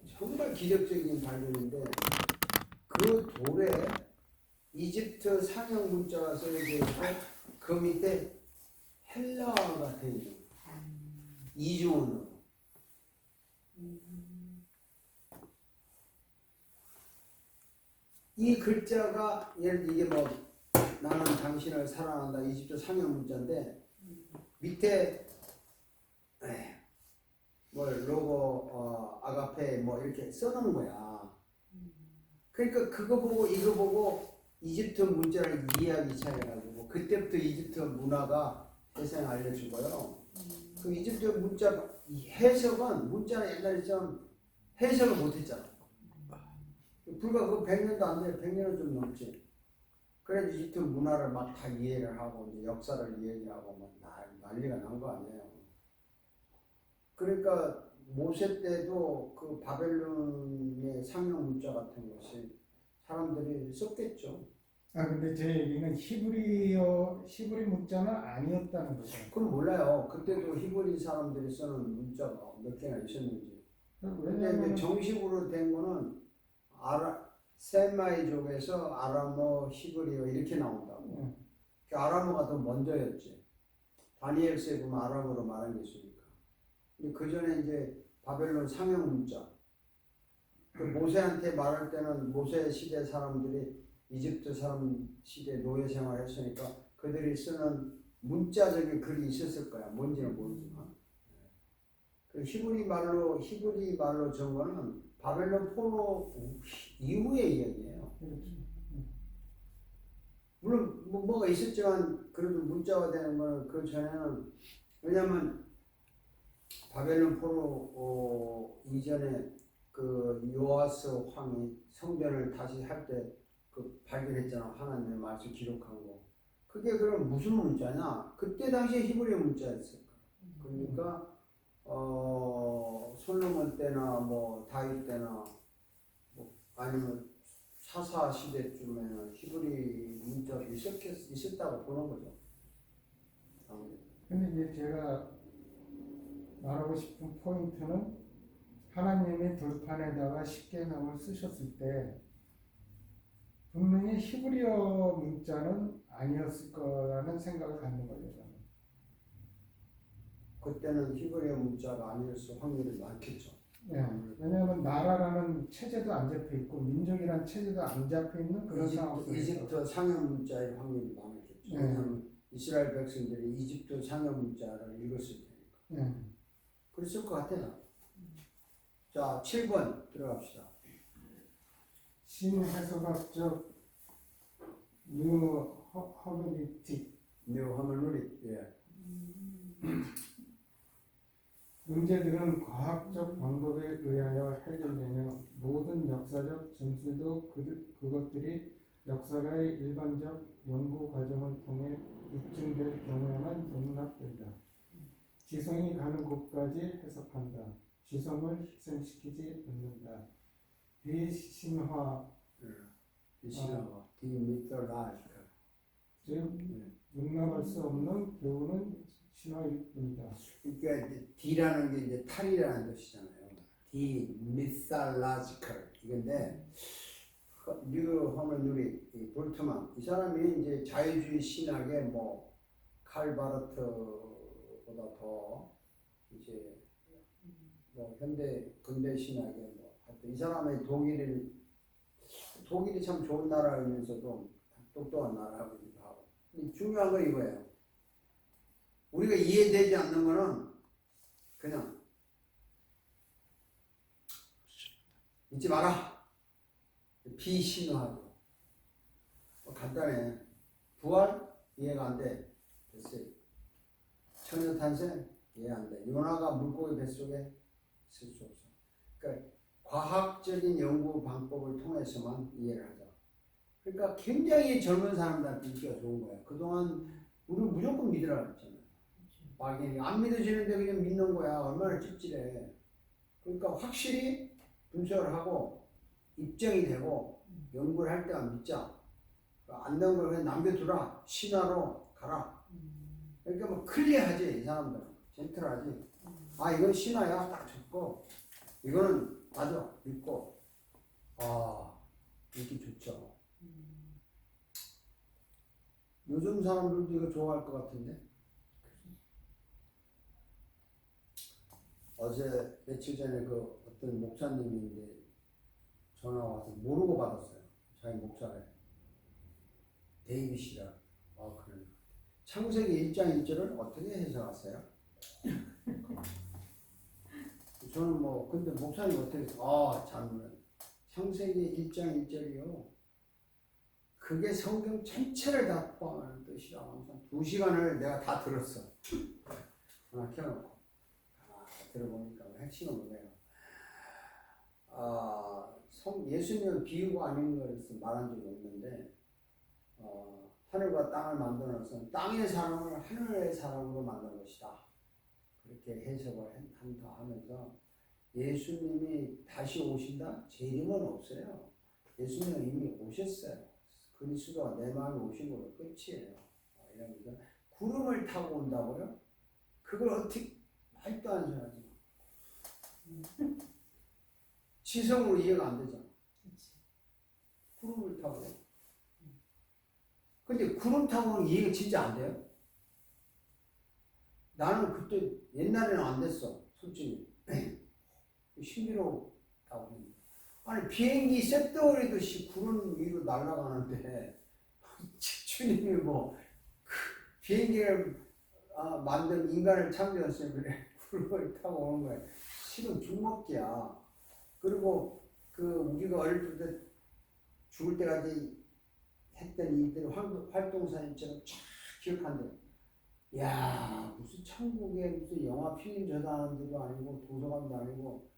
정말 기적적인 발견인데 그 돌에 이집트 상형 문자가 써져 있고 그 밑에 헬라어가 되어 있는 이중언어로. 이 글자가 예를 들어 이게 뭐 나는 당신을 사랑한다 이집트 상형 문자인데 밑에 뭐 로고 아가페 뭐 이렇게 써놓은 거야. 그러니까 그거 보고 이거 보고 이집트 문자를 이해하기 시작해가지고 그때부터 이집트 문화가 세상에 알려준 거예요. 그 이집트 문자 해석은 문자는 옛날에 좀 해석을 못했잖아. 불과 그 100년도 안 돼, 100년은 좀 넘지. 그래서 이집트 문화를 막 다 이해를 하고 이제 역사를 이해하고 막 난리가 난 거 아니에요. 그러니까 모세 때도 그 바벨론의 상형 문자 같은 것이 사람들이 썼겠죠. 아 근데 제 얘기는 히브리 문자는 아니었다는 거죠. 그럼 몰라요. 그때도 히브리 사람들이 쓰는 문자가 몇 개나 있었는지. 근데 왜냐하면 정식으로 된 거는 세마이족에서 아람어, 히브리어 이렇게 나온다고. 그 아람어가 더 먼저였지. 다니엘서에 보면 아람어로 말한 게 있으니까. 근데 그 전에 이제 바벨론 상형 문자. 그 모세한테 말할 때는 모세 시대 사람들이 이집트 사람 시대 노예 생활했으니까 그들이 쓰는 문자적인 글이 있었을 거야. 뭔지는 모르지만. 그 히브리 말로 전 거는 바벨론 포로 이후의 이야기예요. 물론 뭐가 있었지만 그래도 문자가 되는 거는 그 전에는 왜냐하면 바벨론 포로 이전에 그 요아스 왕이 성전을 다시 할 때 그 발견했잖아. 하나님의 말씀 기록한 거. 그게 그럼 무슨 문자냐? 그때 당시에 히브리 문자였을 거야. 그러니까 솔로몬 때나 뭐 다윗 때나 뭐 아니면 사사 시대쯤에는 히브리 문자가 있었다고 보는 거죠. 근데 이제 제가 말하고 싶은 포인트는 하나님이 돌판에다가 십계명을 쓰셨을 때 분명히 히브리어 문자는 아니었을 거라는 생각을 갖는 거예요. 저는. 그때는 히브리어 문자가 아니었을 확률이 많겠죠. 네. 왜냐하면 나라라는 체제도 안 잡혀 있고 민족이라는 체제도 안 잡혀 있는 그런 상황 속에서 이집트 상형 문자의 확률이 많았겠죠. 네. 왜냐하면 이스라엘 백성들이 이집트 상형 문자를 읽었을 테니까. 네. 그랬을 것 같아요. 자, 7번 들어갑시다. 신해석학적 뉴 허메니틱 뉴 허멜루리. 예. 문제들은 과학적 방법에 의하여 해결되며 모든 역사적 진술도 그것들이 역사가의 일반적 연구 과정을 통해 입증될 경우에만 용납된다. 지성이 가는 곳까지 해석한다. 지성을 희생시키지 않는다. 비신화 비신화가 디미토라지컬. 즉 용납할 수 없는 교훈은 신화일 뿐이다. 그러니까 이제 D라는 게 이제 탈이라는 뜻이잖아요. 디미살라지컬 이건데 뉴허먼 이 볼트만 이 사람이 이제 자유주의 신학의 뭐 칼바르트보다 더 이제 뭐 현대 근대 신학의 뭐 하여튼 이 사람의 독일이 참 좋은 나라이면서도 똑똑한 나라이기도 하고 중요한 건 이거예요. 우리가 이해되지 않는 거는 그냥 잊지 마라. 비신화하고 간단해. 부활 이해가 안 돼. 됐어요. 천연탄생 이해 안 돼. 요나가 물고기 뱃속에 있을 수 없어. 그러니까 과학적인 연구 방법을 통해서만 이해를 하자. 그러니까 굉장히 젊은 사람들한테 인기가 좋은 거야. 그동안 우리 무조건 믿으라고 했잖아요. 막이 안 믿어지는데 그냥 믿는 거야. 얼마나 찝찝해. 그러니까 확실히 분석을 하고 입증이 되고 연구를 할 때만 믿자. 안 되는 걸 그냥 남겨두라. 신화로 가라. 그러니까 뭐 클리어하지 이 사람들은. 젠틀하지. 아 이건 신화야 딱 듣고 이거는 맞아 믿고 이렇게 좋죠. 요즘 사람들도 이거 좋아할 것 같은데. 어제 며칠 전에 그 어떤 목사님인데 전화 와서 모르고 받았어요. 자기 목사래. 데이빗이라. 그래. 창세기 1장 1절을 어떻게 해석하세요? 저는 뭐 근데 목사님 어떻게 잘모르네. 창세기 1장 1절이요. 그게 성경 전체를 다 포함하는 뜻이라고 항상 2시간을 내가 다 들었어. 하나 켜놓고. 들어보니까 핵심은 뭐예요? 예수님은 비유가 아닌 것을 말한 적이 없는데 하늘과 땅을 만들어서 땅의 사람을 하늘의 사람으로 만든 것이다. 그렇게 해석을 한다 하면서 예수님이 다시 오신다? 재림은 없어요. 예수님은 이미 오셨어요. 그리스도가 내 마음에 오신 걸로 끝이에요. 이러면서 구름을 타고 온다고요? 그걸 어떻게 말도 안 되지. 지성으로 이해가 안 되잖아. 구름을 타고. 근데 구름 타고는 이해가 진짜 안 돼요? 나는 그때 옛날에는 안 됐어. 솔직히. 신비롭다고. 아니 비행기 쇳덩어리듯이 구름 위로 날아가는데 주님이 뭐 비행기를 만든 인간을 창조했어요. 그래. 구름을 타고 오는 거야. 실은 죽먹기야. 그리고 우리가 어릴 때 죽을 때까지 했던 일들을 활동사님처럼 쫙 기억한대. 야 무슨 천국에 무슨 영화 필름 저장하는 데도 아니고 도서관도 아니고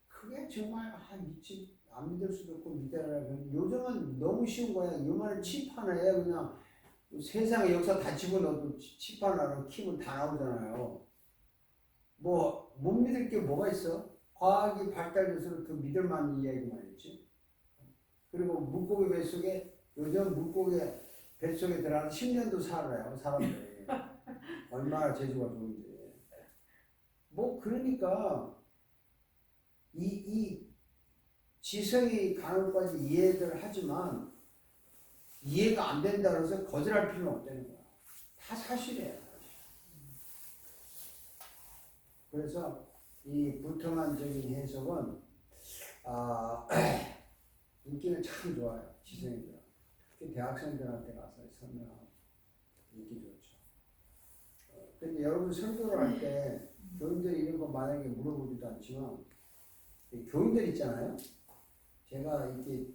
그게 정말 미치 안 믿을 수도 없고 믿어라. 요즘은 너무 쉬운 거야. 요만한 칩 하나에 그냥 세상의 역사 다 집어넣어도 칩 하나로 키면 다 나오잖아요. 뭐 못 믿을 게 뭐가 있어? 과학이 발달돼서 그 믿을 만한 이야기만 했지. 그리고 물고기 뱃속에 요즘 물고기 뱃속에 들어가서 10년도 살아요 사람들이. 얼마나 재주가 좋은지. 뭐 그러니까 이 지성이 가는 것까지 이해를 하지만 이해가 안 된다 그래서 거절할 필요는 없다는 거야. 다 사실이에요. 그래서 이 불통한적인 해석은 인기는 참 좋아요. 지성이들. 특히 대학생들한테 가서 설명하고 인기 좋죠. 근데 여러분 설교를 할 때 교인들이 이런 거 만약에 물어보지도 않지만 교인들 있잖아요. 제가 이렇게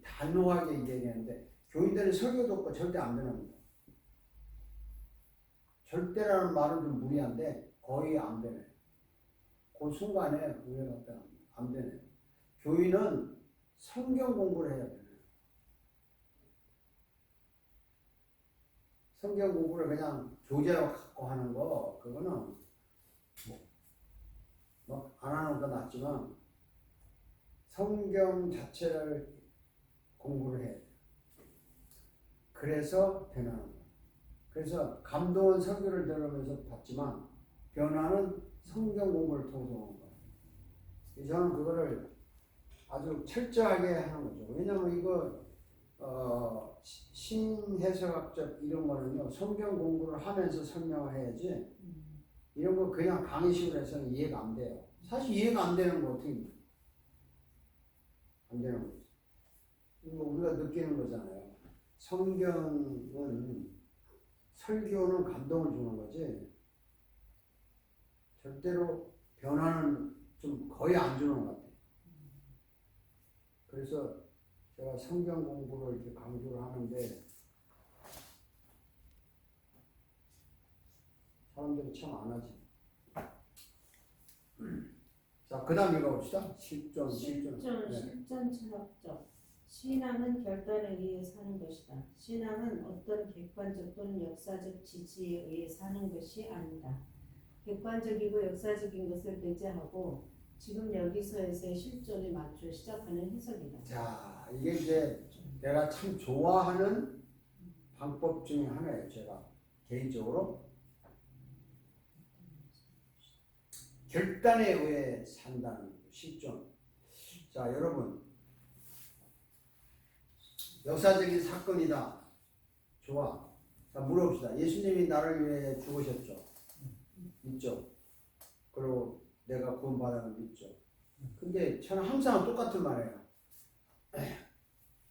단호하게 얘기하는데 교인들은 설교 듣고 절대 안 변합니다. 절대라는 말은 좀 무리한데 거의 안 변해요. 그 순간에 우리가 갖다 안 되네요. 교인은 성경 공부를 해야 되네요. 성경 공부를 그냥 교재로 갖고 하는 거, 그거는 뭐 안 하는 건 낫지만 성경 자체를 공부를 해야 돼요. 그래서 변하는 거예요. 그래서 감동은 설교를 들으면서 받지만 변화는 성경 공부를 통해서 오는 거예요. 저는 그거를 아주 철저하게 하는 거죠. 왜냐하면 이거 신해석학적 이런 거는요, 성경 공부를 하면서 설명을 해야지 이런 거 그냥 강의식으로 해서는 이해가 안 돼요. 사실 이해가 안 되는 거 어떻게 안 되는 거죠. 이거 우리가 느끼는 거잖아요. 성경은 설교는 감동을 주는 거지 절대로 변화는 좀 거의 안 주는 것 같아요. 그래서 제가 성경 공부를 이렇게 강조를 하는데 사람들이 참 안 하지. 자, 그 다음 읽어봅시다. 실존. 실존 철학적. 신앙은 결단에 의해 사는 것이다. 신앙은 어떤 객관적 또는 역사적 지지에 의해 사는 것이 아니다. 객관적이고 역사적인 것을 배제하고 지금 여기서에서의 실존에 맞춰 시작하는 해석이다. 자, 이게 이제 내가 참 좋아하는 방법 중에 하나예요. 제가 개인적으로 결단에 의해 산다는 거죠. 실존. 자, 여러분, 역사적인 사건이다. 좋아. 자, 물어봅시다. 예수님이 나를 위해 죽으셨죠? 믿죠? 그리고 내가 구원받아는 믿죠? 근데 저는 항상 똑같은 말이에요.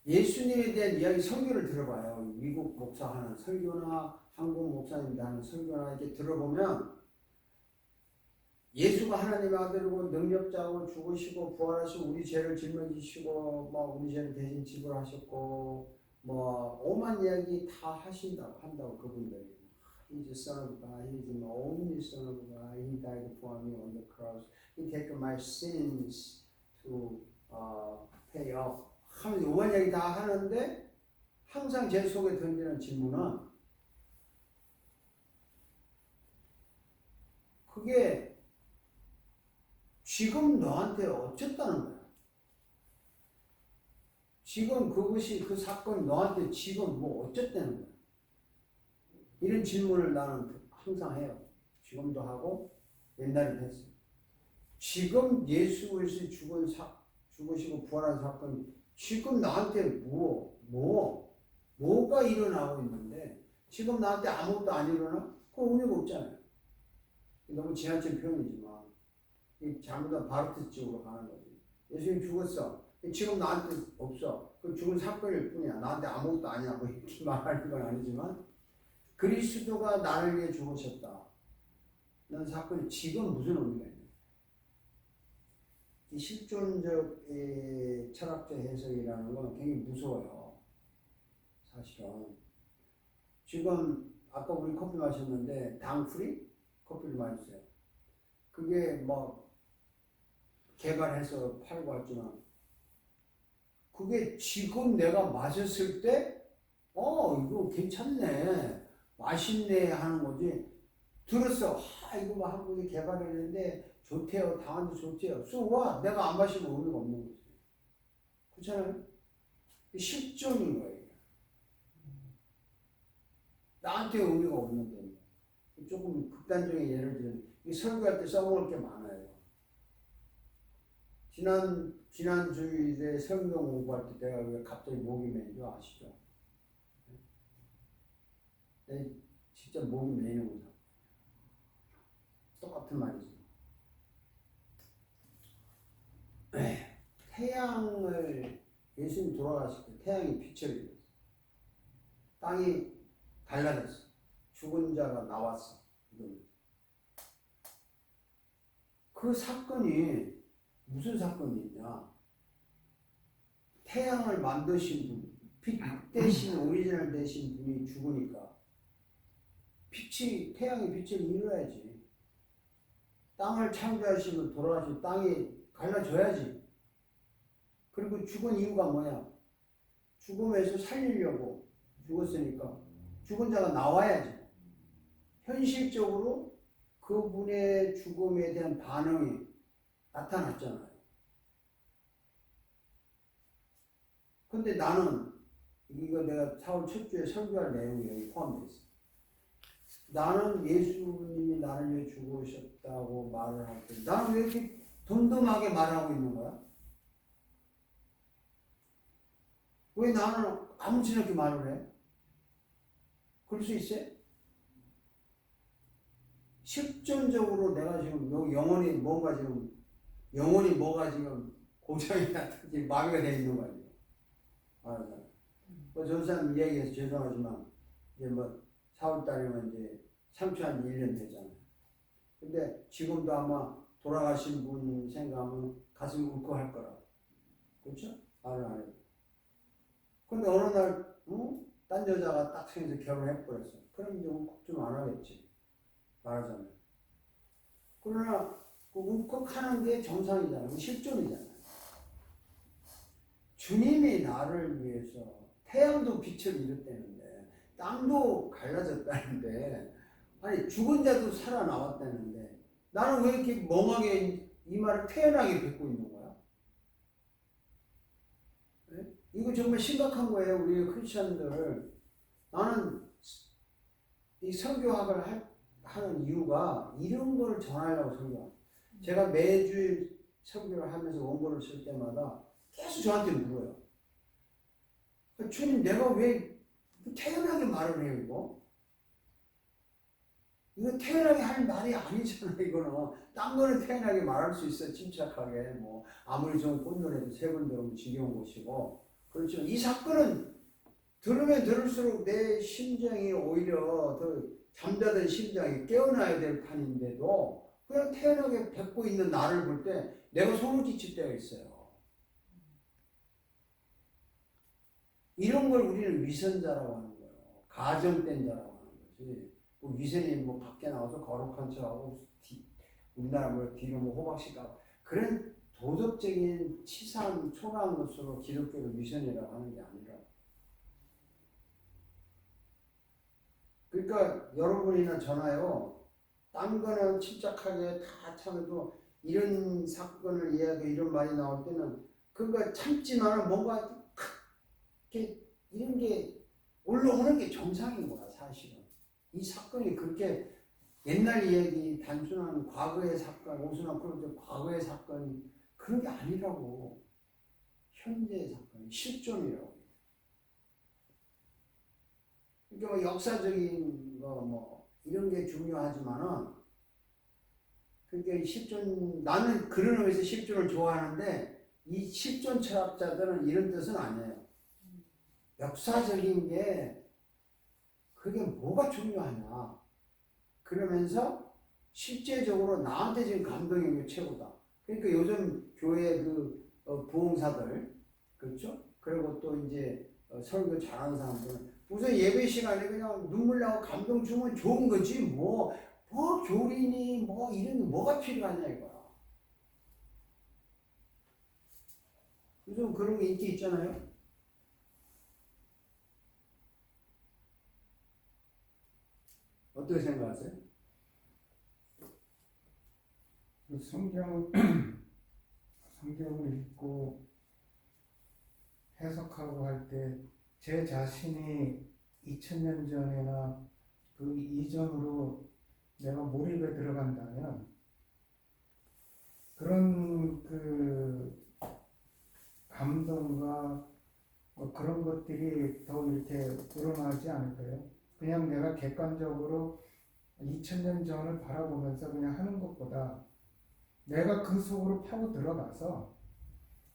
예수님에 대한 이야기 설교를 들어봐요. 미국 목사하는 설교나 한국 목사님들 하는 설교나 이렇게 들어보면 예수가 하나님의 아들이고 능력자고 죽으시고 부활하시고 우리 죄를 짊어지시고 뭐 우리 죄를 대신 지불하셨고 뭐 오만 이야기 다 한다고 그분들이. He's the son of God. He's the only son of God. He died for me on the cross. He took my sins to pay off. 하면 오만 이야기 다 하는데 항상 제 속에 던지는 질문은 그게 지금 너한테 어쨌다는 거야. 지금 그것이 그 사건이 너한테 지금 뭐 어쨌다는 거야. 이런 질문을 나는 항상 해요. 지금도 하고 옛날에도 했어요. 지금 예수 그리스도의 죽으시고 부활한 사건 지금 나한테 뭐가 일어나고 있는데 지금 나한테 아무것도 안 일어나? 그거 의미가 없잖아요. 너무 지나친 표현이지만 잘못한 바르트 쪽으로 가는 거지. 예수님 죽었어. 지금 나한테 없어. 그 죽은 사건일 뿐이야. 나한테 아무것도 아니라고 이렇게 말하는 건 아니지만 그리스도가 나를 위해 죽으셨다. 는 사건이 지금 무슨 의미가 있냐. 이 실존적 철학적 해석이라는 건 굉장히 무서워요. 사실은. 지금 아까 우리 커피 마셨는데 당 프리 커피를 마셨어요. 그게 뭐 개발해서 팔고 왔지만 그게 지금 내가 마셨을 때 이거 괜찮네 맛있네 하는 거지. 들었어. 이거 뭐 한국에 개발했는데 좋대요. 당한테 좋대요. 쏘와 내가 안 마시면 의미가 없는 거지. 그렇잖아요. 실존인 거예요. 나한테 의미가 없는데 조금 극단적인 예를 들면 이 설교할 때 써먹을 게 많아요. 지난 주일에 성경 공부할 때 내가 왜 갑자기 목이 메인 줄 아시죠? 네, 진짜 목이 메이는 거죠. 똑같은 말이죠. 태양을 예수님 돌아가실 때 태양이 빛을 잃었어. 땅이 갈라졌어. 죽은 자가 나왔어. 그 사건이 무슨 사건이냐? 태양을 만드신 분, 빛 대신 오리지널 대신 분이 죽으니까 태양의 빛을 잃어야지. 땅을 창조하시면 돌아가시고 땅이 갈라져야지. 그리고 죽은 이유가 뭐야? 죽음에서 살리려고 죽었으니까 죽은 자가 나와야지. 현실적으로 그분의 죽음에 대한 반응이 나타났잖아요. 근데 나는 이거 내가 4월 첫 주에 설교할 내용이 여기 포함되어 있어. 나는 예수님이 나를 위해 죽으셨다고 말을 할 때 나는 왜 이렇게 덤덤하게 말하고 있는 거야? 왜 나는 아무렇지나 이렇게 말을 해? 그럴 수 있어요? 실존적으로 내가 지금 영혼이 뭐가 지금 고장이 났든지 마비가 돼 있는 거 아니에요? 알아서. 저 사람 이야기해서 죄송하지만 이제 뭐 4월 달이면 이제 참초한 1년 되잖아요. 근데 지금도 아마 돌아가신 분 생각하면 가슴이 울컥할 거라. 그렇죠? 말을 안 해도. 근데 어느 날, 딴 여자가 딱 생겨서 결혼해버렸어. 그럼 이제 울컥 좀 안 하겠지. 말하자면. 그러나 그 울컥하는 게 정상이잖아요. 실존이잖아요. 주님이 나를 위해서 태양도 빛을 잃었다는데 땅도 갈라졌다는데 아니 죽은 자도 살아나왔다는데 나는 왜 이렇게 멍하게 이 말을 태연하게 뱉고 있는 거야? 네? 이거 정말 심각한 거예요. 우리 크리스천들. 나는 이 선교학을 하는 이유가 이런 거를 전하려고 선교합니다. 제가 매주 선교를 하면서 원고를 쓸 때마다 계속 저한테 물어요. 주님 내가 왜 태연하게 말을 해요 이거? 이거 태연하게 할 말이 아니잖아 이거는. 딴 거는 태연하게 말할 수 있어 침착하게 뭐 아무리 좀 꽃노래도 세 번 들으면 지겨운 것이고 그렇죠. 이 사건은 들으면 들을수록 내 심정이 오히려 더 잠자던 심장이 깨어나야 될 판인데도 그냥 태연하게 뱉고 있는 나를 볼 때 내가 소름 끼칠 때가 있어요. 이런 걸 우리는 위선자라고 하는 거예요. 가정된 자라고 하는 거지. 뭐 위선이 뭐 밖에 나와서 거룩한 척하고 우리나라 뭐 뒤로 뭐 호박씨 가고 그런 도덕적인 치사한 초라한 것으로 기독교를 위선이라고 하는 게 아니라. 그러니까 여러분이나 저나요. 딴 거는 침착하게 다 참아도 이런 사건을 이해하고 이런 말이 나올 때는 그거 참지만 뭔가 이런 게 올라오는 게 정상인 거야 사실은. 이 사건이 그렇게 옛날 이야기 단순한 과거의 사건 오순한 그런 과거의 사건 그런 게 아니라고. 현재의 사건 실존이라고. 그러니까 뭐 역사적인 거 뭐 이런 게 중요하지만은 그러니까 실존 나는 그런 의미에서 실존을 좋아하는데 이 실존 철학자들은 이런 뜻은 아니에요. 역사적인 게 그게 뭐가 중요하냐 그러면서 실제적으로 나한테 지금 감동인 게 최고다. 그러니까 요즘 교회 그 부흥사들 그렇죠? 그리고 또 이제 설교 잘하는 사람들은 무슨 예배 시간에 그냥 눈물 나고 감동 주면 좋은 거지 뭐 교리니 뭐 이런 게 뭐가 필요하냐 이거야. 요즘 그런 게 인기 있잖아요. 어떻게 생각하세요? 성경을 읽고 해석하고 할 때 제 자신이 2000년 전이나 그 이전으로 내가 몰입에 들어간다면 그런 그 감동과 뭐 그런 것들이 더 이렇게 우러나지 않을 거예요. 그냥 내가 객관적으로 2000년 전을 바라보면서 그냥 하는 것보다 내가 그 속으로 파고 들어가서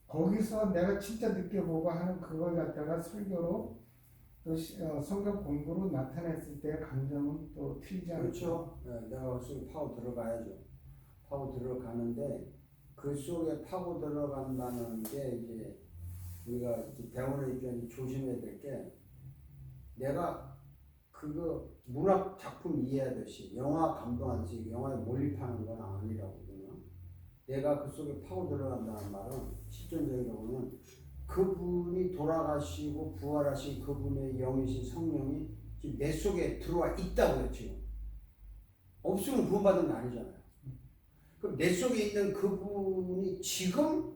거기서 내가 진짜 느껴보고 하는 그걸 갖다가 설교로 또 성경 공부로 나타냈을 때 감정은 또 틀리지 않죠. 그렇죠. 네, 내가 그 속에 파고 들어가야죠. 파고 들어가는데 그 속에 파고 들어간다는 게 이제 우리가 배우는 입장에서 조심해야 될 게 내가 그거 문학 작품 이해하듯이 영화 감동하듯이 영화에 몰입하는 건 아니라거든요. 내가 그 속에 파고 들어간다는 말은 실존적으로 보면 그분이 돌아가시고 부활하신 그분의 영이신 성령이 지금 내 속에 들어와 있다고요. 지금 없으면 구원받은 게 아니잖아요. 그럼 내 속에 있는 그분이 지금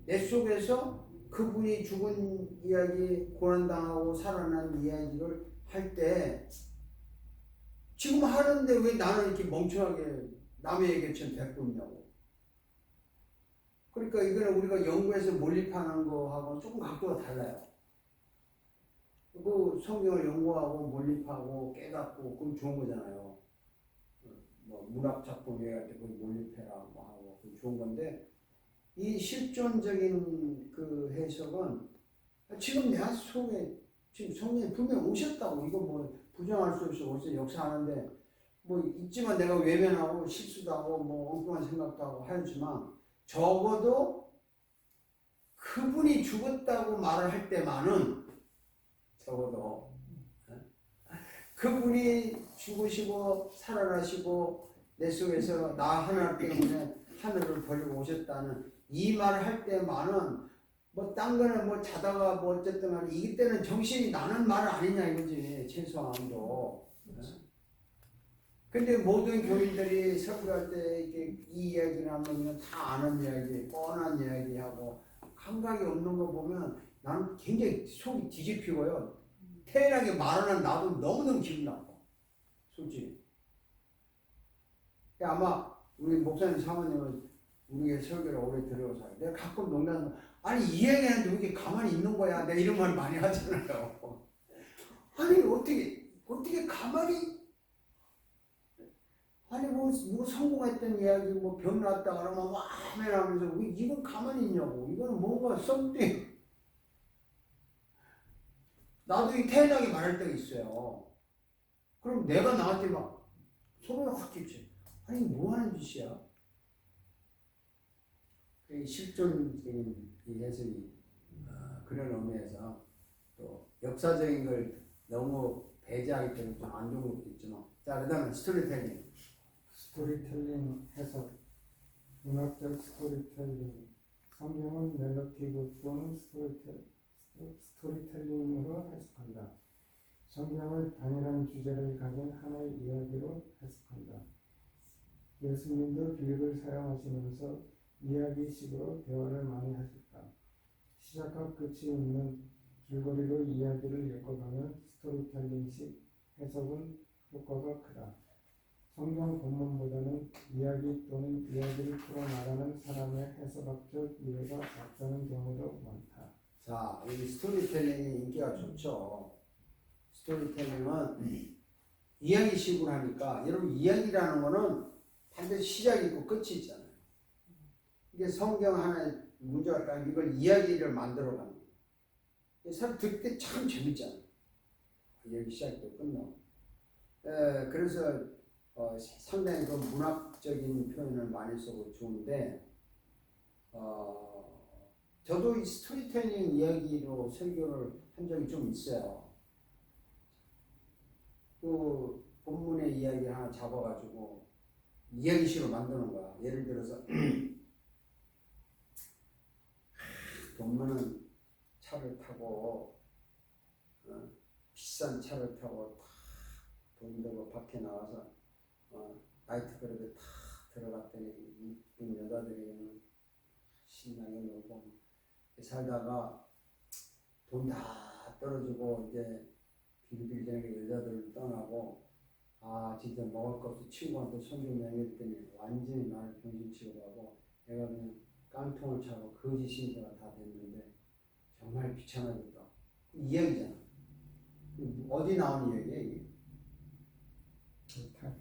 내 속에서 그분이 죽은 이야기, 고난당하고 살아난 이야기를 할 때 지금 하는데 왜 나는 이렇게 멍청하게 남의 얘기처럼 뱉고 있냐고. 그러니까 이거는 우리가 연구해서 몰입하는 거하고 조금 각도가 달라요. 그 성경을 연구하고 몰입하고 깨닫고 그럼 좋은 거잖아요. 뭐 문학 작품 얘기할 때 거기 몰입해라 뭐 하고 그건 좋은 건데 이 실존적인 그 해석은 지금 내 속에 지금 성령이 분명 오셨다고 이거 뭐 부정할 수 없이 오셔서 역사하는데 뭐 있지만 내가 외면하고 실수도 하고 뭐 엉뚱한 생각도 하고 하지만 적어도 그분이 죽었다고 말을 할 때만은 적어도 그분이 죽으시고 살아나시고 내 속에서 나 하나 때문에 하늘을 버리고 오셨다는 이 말을 할 때만은 뭐 딴 거는 뭐 자다가 뭐 어쨌든 간에 이때는 정신이 나는 말 아니냐 이거지 최소한도. 근데 모든 교인들이 설교할 때 이렇게 이 이야기를 하면 다 아는 이야기, 뻔한 이야기하고 감각이 없는 거 보면 나는 굉장히 속이 뒤집히고요. 태연하게 말하는 나도 너무너무 기분 나빠. 솔직히. 아마 우리 목사님 사모님은 우리의 설교를 오래 들어서 내가 가끔 농담하면 아니 이 얘기하는데 왜 이렇게 가만히 있는 거야? 내가 이런 말 많이 하잖아요. 아니 어떻게 가만히 아니 뭐 누구 성공했던 이야기 뭐 병 났다 그러면 와 아멘 하면서 왜 이건 가만히 있냐고. 이거는 뭔가 썸띵. 나도 이 태연하게 말할 때가 있어요. 그럼 내가 나한테 막 소리가 확 끼치. 아니 뭐 하는 짓이야? 실존적인 이 해석이 그런 의미에서 또 역사적인 걸 너무 배제하기 때문에 좀 안 좋은 것도 있지만 자 그 다음에 스토리텔링. 스토리텔링 해석, 문학적 스토리텔링. 성경은 멜로티브 또는 스토리텔링으로 해석한다. 성경을 단일한 주제를 가진 하나의 이야기로 해석한다. 예수님도 비유를 사용하시면서 이야기식으로 대화를 많이 하셨다. 시작과 끝이 있는 줄거리로 이야기를 엮어가면 스토리텔링식 해석은 효과가 크다. 성경 본문보다는 이야기 또는 이야기를 풀어나가는 사람의 해석학적 이해가 앞서는 경우도 많다. 자, 이 스토리텔링이 인기가 좋죠. 스토리텔링은 이야기식으로 하니까 여러분 이야기라는 거는 반드시 시작이 있고 끝이 있잖아요. 이게 성경 하나의 문제가 있다면 이걸 이야기를 만들어가는 거예요. 사람 듣을 때 참 재밌잖아요. 이야기 시작도 끝나고. 그래서 상당히 그 문학적인 표현을 많이 쓰고 좋은데 저도 이 스토리텔링 이야기로 설교를 한 적이 좀 있어요. 그 본문의 이야기 하나 잡아가지고 이야기식으로 만드는 거야. 예를 들어서 본문은 차를 타고 비싼 차를 타고 탁 돈 들고 밖에 나와서 나이트클럽에 탁 들어갔더니 이쁜 여자들이 신나게 놀고 살다가 돈 다 떨어지고 이제 빌빌대는 여자들 떠나고 아 진짜 먹을 거 없어 친구한테 손 좀 내밀더니 완전히 나를 병신치고 가고 내가 그냥 깡통을 차고 거지 신세가 다 됐는데 정말 비참하겠다. 이야기잖아. 어디 나온 이야기야 이게? 네?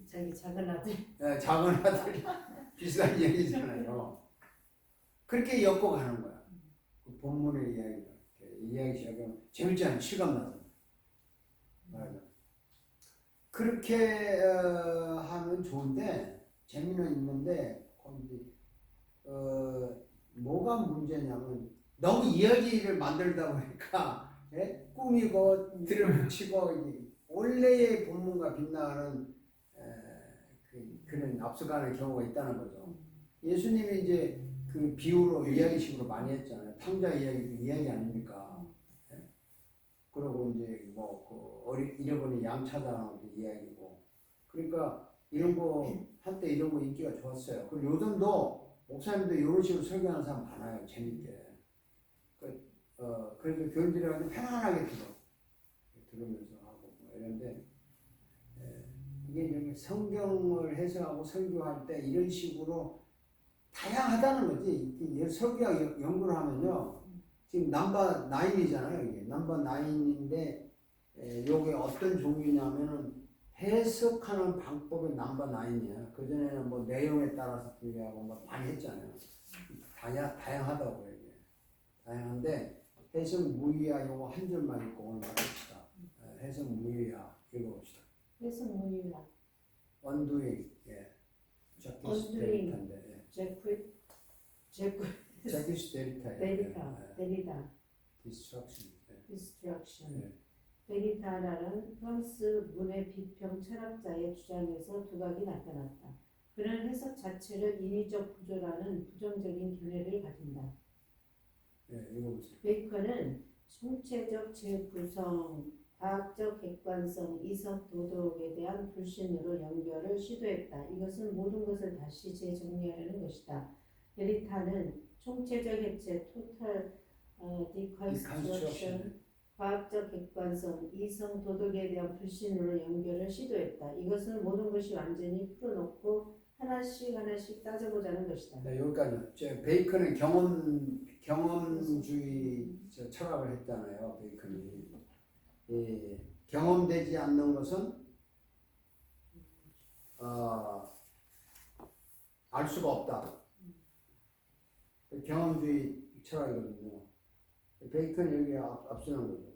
자기 작은 아들. 네, 작은 아들이 비싼 이야기잖아요. 그렇게 엮어가는 거야. 그 본문의 이야기가 이야기 시작하면 재밌잖아요. 실감나서 말하자. 그렇게 하면 좋은데 재미는 있는데 뭐가 문제냐면 너무 이야기를 만들다 보니까 예? 꾸미고 들어붙이고 이게 원래의 본문과 빗나가는 그런 앞서가는 경우가 있다는 거죠. 예수님이 이제 그 비유로 이야기식으로 많이 했잖아요. 탕자 이야기도 이야기 아닙니까? 예? 그리고 이제 잃어버린 양 찾아가는 것도 이야기고. 그러니까 이런 거 한때 이런 거 인기가 좋았어요. 그리고 요즘도 목사님도 이런 식으로 설교하는 사람 많아요. 재밌게. 그래서 교인들이 아주 편안하게 들으면서 하고 뭐 이런데 이게 이제 성경을 해석하고 설교할 때 이런 식으로 다양하다는 거지. 이 설교와 연구를 하면요. 지금 넘버 9이잖아요. 이게 넘버 9인데 요게 어떤 종류냐면은 해석하는 방법이 넘버 9이야. 그전에는 뭐 내용에 따라서 분류하고 뭐 많이 했잖아요. 다양하다고 이게. 다양한데 해석 무의야 요거 한 줄만 읽고 오늘 마칩시다. 해석 무의야 읽어봅시다. 그래서 뭐냐? 언두잉, 예. 자키스 Undoing. 데리타인데, 자키스 데리타예요. 데리다, 디스트럭션. 디스트럭션. 예. 데리타라는 프랑스 문해 비평 철학자의 주장에서 두각이 나타났다. 그는 해석 자체를 인위적 구조라는 부정적인 견해를 가진다. 예, 읽어보세요. 베이컨은 총체적 재구성, 과학적 객관성, 이성 도덕에 대한 불신으로 연결을 시도했다. 이것은 모든 것을 다시 재정리하려는 것이다. 데리타는 총체적 해체, 토탈 디컨스트럭션, 과학적 객관성, 이성 도덕에 대한 불신으로 연결을 시도했다. 이것은 모든 것이 완전히 풀어놓고 하나씩 따져보자는 것이다. 네, 여기까지. 베이컨은 경험주의 철학을 했잖아요. 베이컨이. 예, 경험되지 않는 것은 알 수가 없다. 경험주의 철학이거든요. 베이컨이 여기 앞서는 거죠.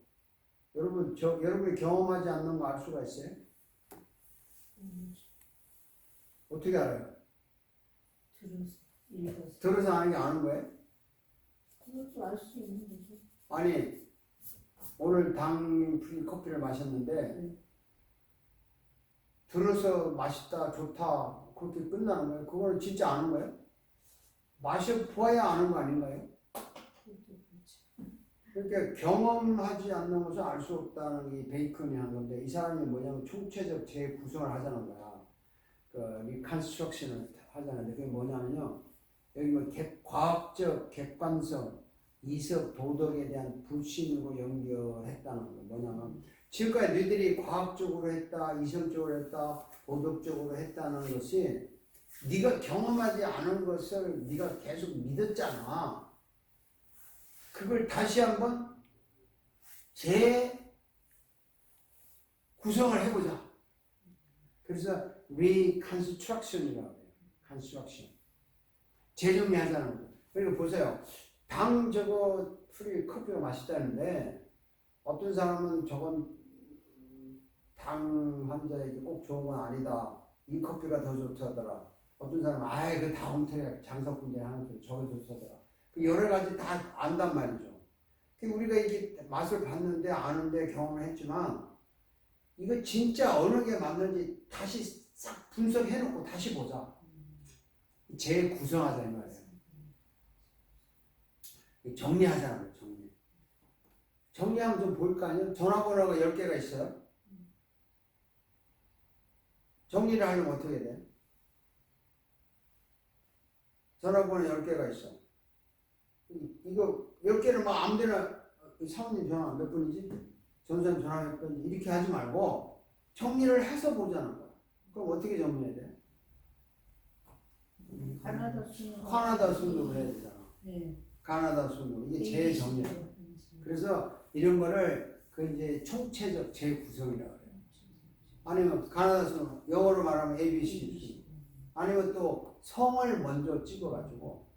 여러분이 경험하지 않는 거 알 수가 있어요? 어떻게 알아요? 들어서, 읽어서. 들어서 아는 게 아는 거예요? 그것도 알 수 있는 거죠. 아니, 오늘 당 프리 커피를 마셨는데 들어서 맛있다, 좋다 그렇게 끝나는 거예요? 그거는 진짜 아는 거예요? 마셔보아야 아는 거 아닌가요? 그러니까 경험하지 않는 것을 알 수 없다는 게 베이컨이 한 건데 이 사람이 뭐냐면 총체적 재구성을 하자는 거야. 그 리컨스트럭션을 하자는데 그게 뭐냐면요. 여기 뭐 과학적 객관성, 이성, 도덕에 대한 불신으로 연결했다는 거. 뭐냐면 지금까지 너희들이 과학적으로 했다, 이성적으로 했다, 도덕적으로 했다는 것이 네가 경험하지 않은 것을 네가 계속 믿었잖아. 그걸 다시 한번 재구성을 해보자. 그래서 reconstruction이라고 해요. construction. 재정리하자는 거예요. 그러니까 보세요. 저거 프리 커피가 맛있다는데 어떤 사람은 저건 당 환자에게 꼭 좋은 건 아니다. 이 커피가 더 좋다더라. 어떤 사람은 아예 그 다운트랙 장석군대 하는 소리 저거 좋다더라. 그 여러 가지 다 안단 말이죠. 우리가 이게 맛을 봤는데 아는데 경험을 했지만 이거 진짜 어느 게 맞는지 다시 싹 분석해놓고 다시 보자. 재구성하자 이 말이에요. 정리하자는 거예요. 정리하면 좀 보일 거 아니에요? 전화번호가 10개가 있어요. 정리를 하려면 어떻게 돼? 전화번호 10개가 있어. 이거 10개를 막 아무데나 사모님 전화 몇 분이지? 전사님 전화 몇 분이지? 이렇게 하지 말고 정리를 해서 보자는 거야. 그럼 어떻게 정리해야 돼? 가나다 순으로 해야 되잖아. 네. 가나다 순으로. 이게 재정리야. 그래서 이런 거를 그 이제 총체적 재구성이라고 해요. 아니면 가나다 순, 영어로 말하면 ABC. 아니면 또 성을 먼저 찍어가지고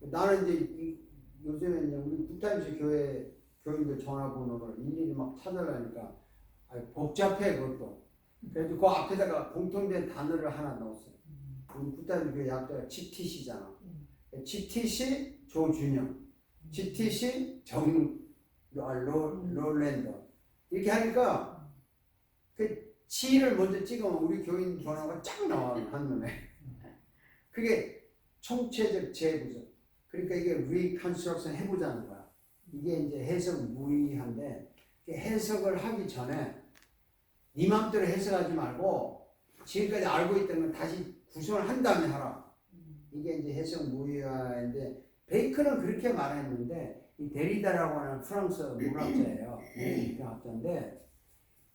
나는 이제 요즘에 이제 우리 북타임스 교회 교인들 전화번호를 일일이 막 찾아가니까 복잡해 그것도. 그래도 그 앞에다가 공통된 단어를 하나 넣었어요. 우리 북타임스 교회 약자가 GTC잖아. GTC 조준영, GTC 롤랜더 이렇게 하니까 그 G를 먼저 찍으면 우리 교인 번호가 쫙 나와요 한눈에. 그게 총체적 재구성. 그러니까 이게 리컨스트럭션 해보자는 거야. 이게 이제 해석 무의한데 해석을 하기 전에 네 맘대로 해석하지 말고 지금까지 알고 있던 걸 다시 구성을 한 다음에 하라. 이게 이제 해석 무의화인데 베이컨은 그렇게 말했는데 이 데리다라고 하는 프랑스 문학자예요. 문학자인데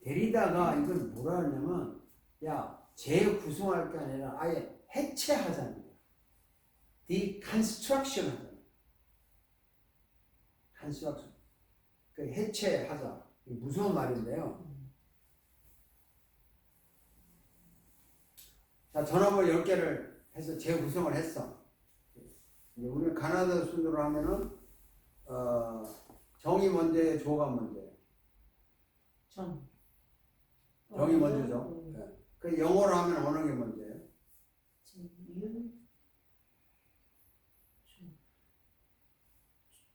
데리다가 이걸 뭐라 하냐면 야 재구성할 게 아니라 아예 해체하자는 거야. deconstruction 하자는 거야. construction. 그 해체하자. 무서운 말인데요. 자, 전화번호 10개를 해서 재구성을 했어. 우리 가나다 순으로 하면은 정이 먼저예요, 조가 먼저예요. 정이 먼저죠. 네. 그 영어로 하면 어느 게 먼저예요?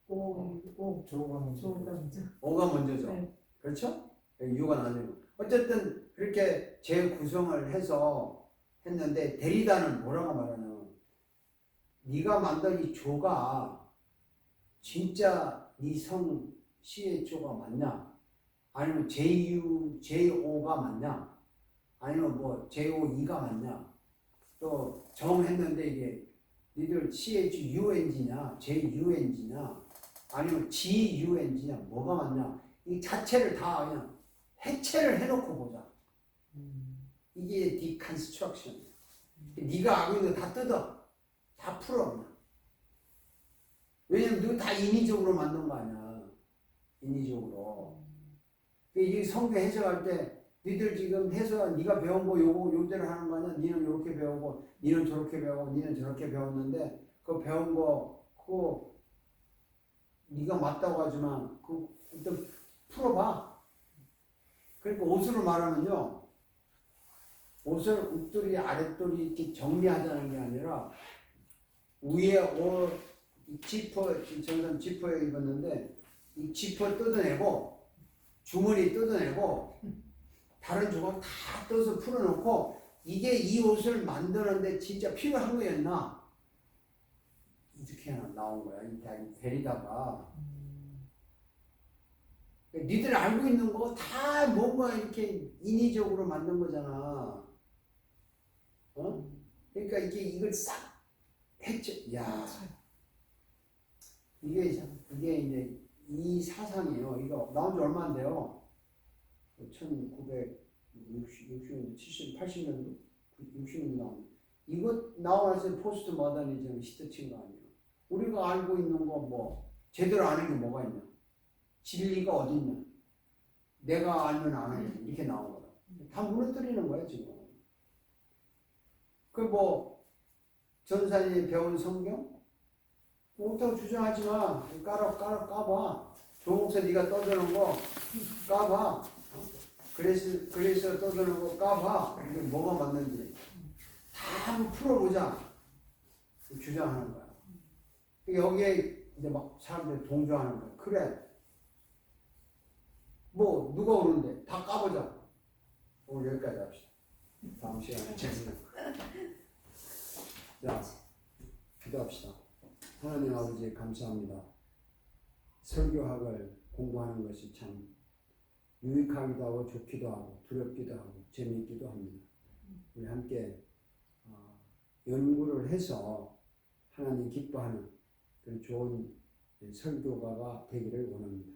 조가 먼저. 오가 먼저죠. 네. 그렇죠? 유가 나중에. 어쨌든 그렇게 재구성을 해서 했는데 데리다는 뭐라고 말하냐면 네가 만든 이 조가 진짜 네 성 CHO가 맞냐? 아니면 JO가 맞냐? 아니면 뭐 JOE가 맞냐? 또 정했는데 이게 니들 CHUNG냐? JUNG냐? 아니면 GUNG냐? 뭐가 맞냐? 이 자체를 다 그냥 해체를 해놓고 보자. 이게 디컨스트럭션. 네가 알고 있는 거 다 뜯어. 다 풀어. 그냥. 왜냐면 너 다 인위적으로 만든 거 아니야. 인위적으로. 이게 성경 해석할 때 니들 지금 해석 네가 배운 거 요대로 하는 거 아니야. 니는 요렇게 배우고 니는 저렇게 배우고 니는 저렇게 배웠는데 그 배운 거 그거 네가 맞다고 하지만 그 일단 풀어봐. 그러니까 옷으로 말하면요. 옷을 윗돌이 아랫돌이 이렇게 정리하자는 게 아니라 위에 옷 지퍼 저는 지퍼에 입었는데 이 지퍼 뜯어내고 주머니 뜯어내고 다른 조각 다 떠서 풀어놓고 이게 이 옷을 만드는데 진짜 필요한 거였나 이렇게 나온 거야. 이 데리다가 니들 알고 있는 거 다 뭔가 이렇게 인위적으로 만든 거잖아. 어? 그러니까 이걸 싹 해체. 야, 이게 이제 이 사상이에요. 이거 나온 지 얼마 안 돼요. 1960, 70, 80년도, 60년도 나온. 이거 나와서 포스트 모더니즘 시대친 거 아니에요. 우리가 알고 있는 거 뭐 제대로 아는 게 뭐가 있냐? 진리가 어디 있냐? 내가 알면 아는 이렇게 나온 거다. 다 무너뜨리는 거야 지금. 그 뭐 전사님이 배운 성경 옳다고 주장하지 마. 까봐. 조목사 네가 떠드는 거 까봐. 그래서 떠드는 거 까봐. 이게 뭐가 맞는지 다 한번 풀어보자. 주장하는 거야. 여기에 이제 막 사람들이 동조하는 거야. 그래. 뭐 누가 오는데 다 까보자. 오늘 여기까지 합시다. 다음 시간에 자, 기도합시다. 하나님 아버지 감사합니다. 설교학을 공부하는 것이 참 유익하기도 하고 좋기도 하고 두렵기도 하고 재미있기도 합니다. 우리 함께 연구를 해서 하나님 기뻐하는 그런 좋은 설교가가 되기를 원합니다.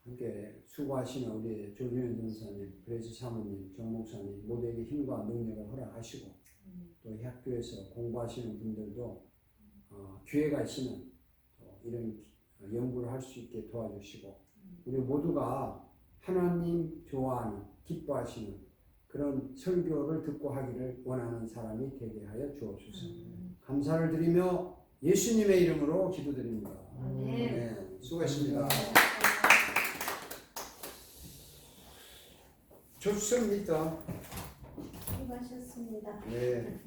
함께 수고하시는 우리 조준현 전사님, 브레스 사모님, 정 목사님 모두에게 힘과 능력을 허락하시고 또 학교에서 공부하시는 분들도 기회가 있으면 이런 연구를 할 수 있게 도와주시고 우리 모두가 하나님 좋아하는 기뻐하시는 그런 설교를 듣고 하기를 원하는 사람이 되게 하여 주옵소서. 감사를 드리며 예수님의 이름으로 기도드립니다. 네, 수고하셨습니다. 좋습니다. 수고하셨습니다. 네.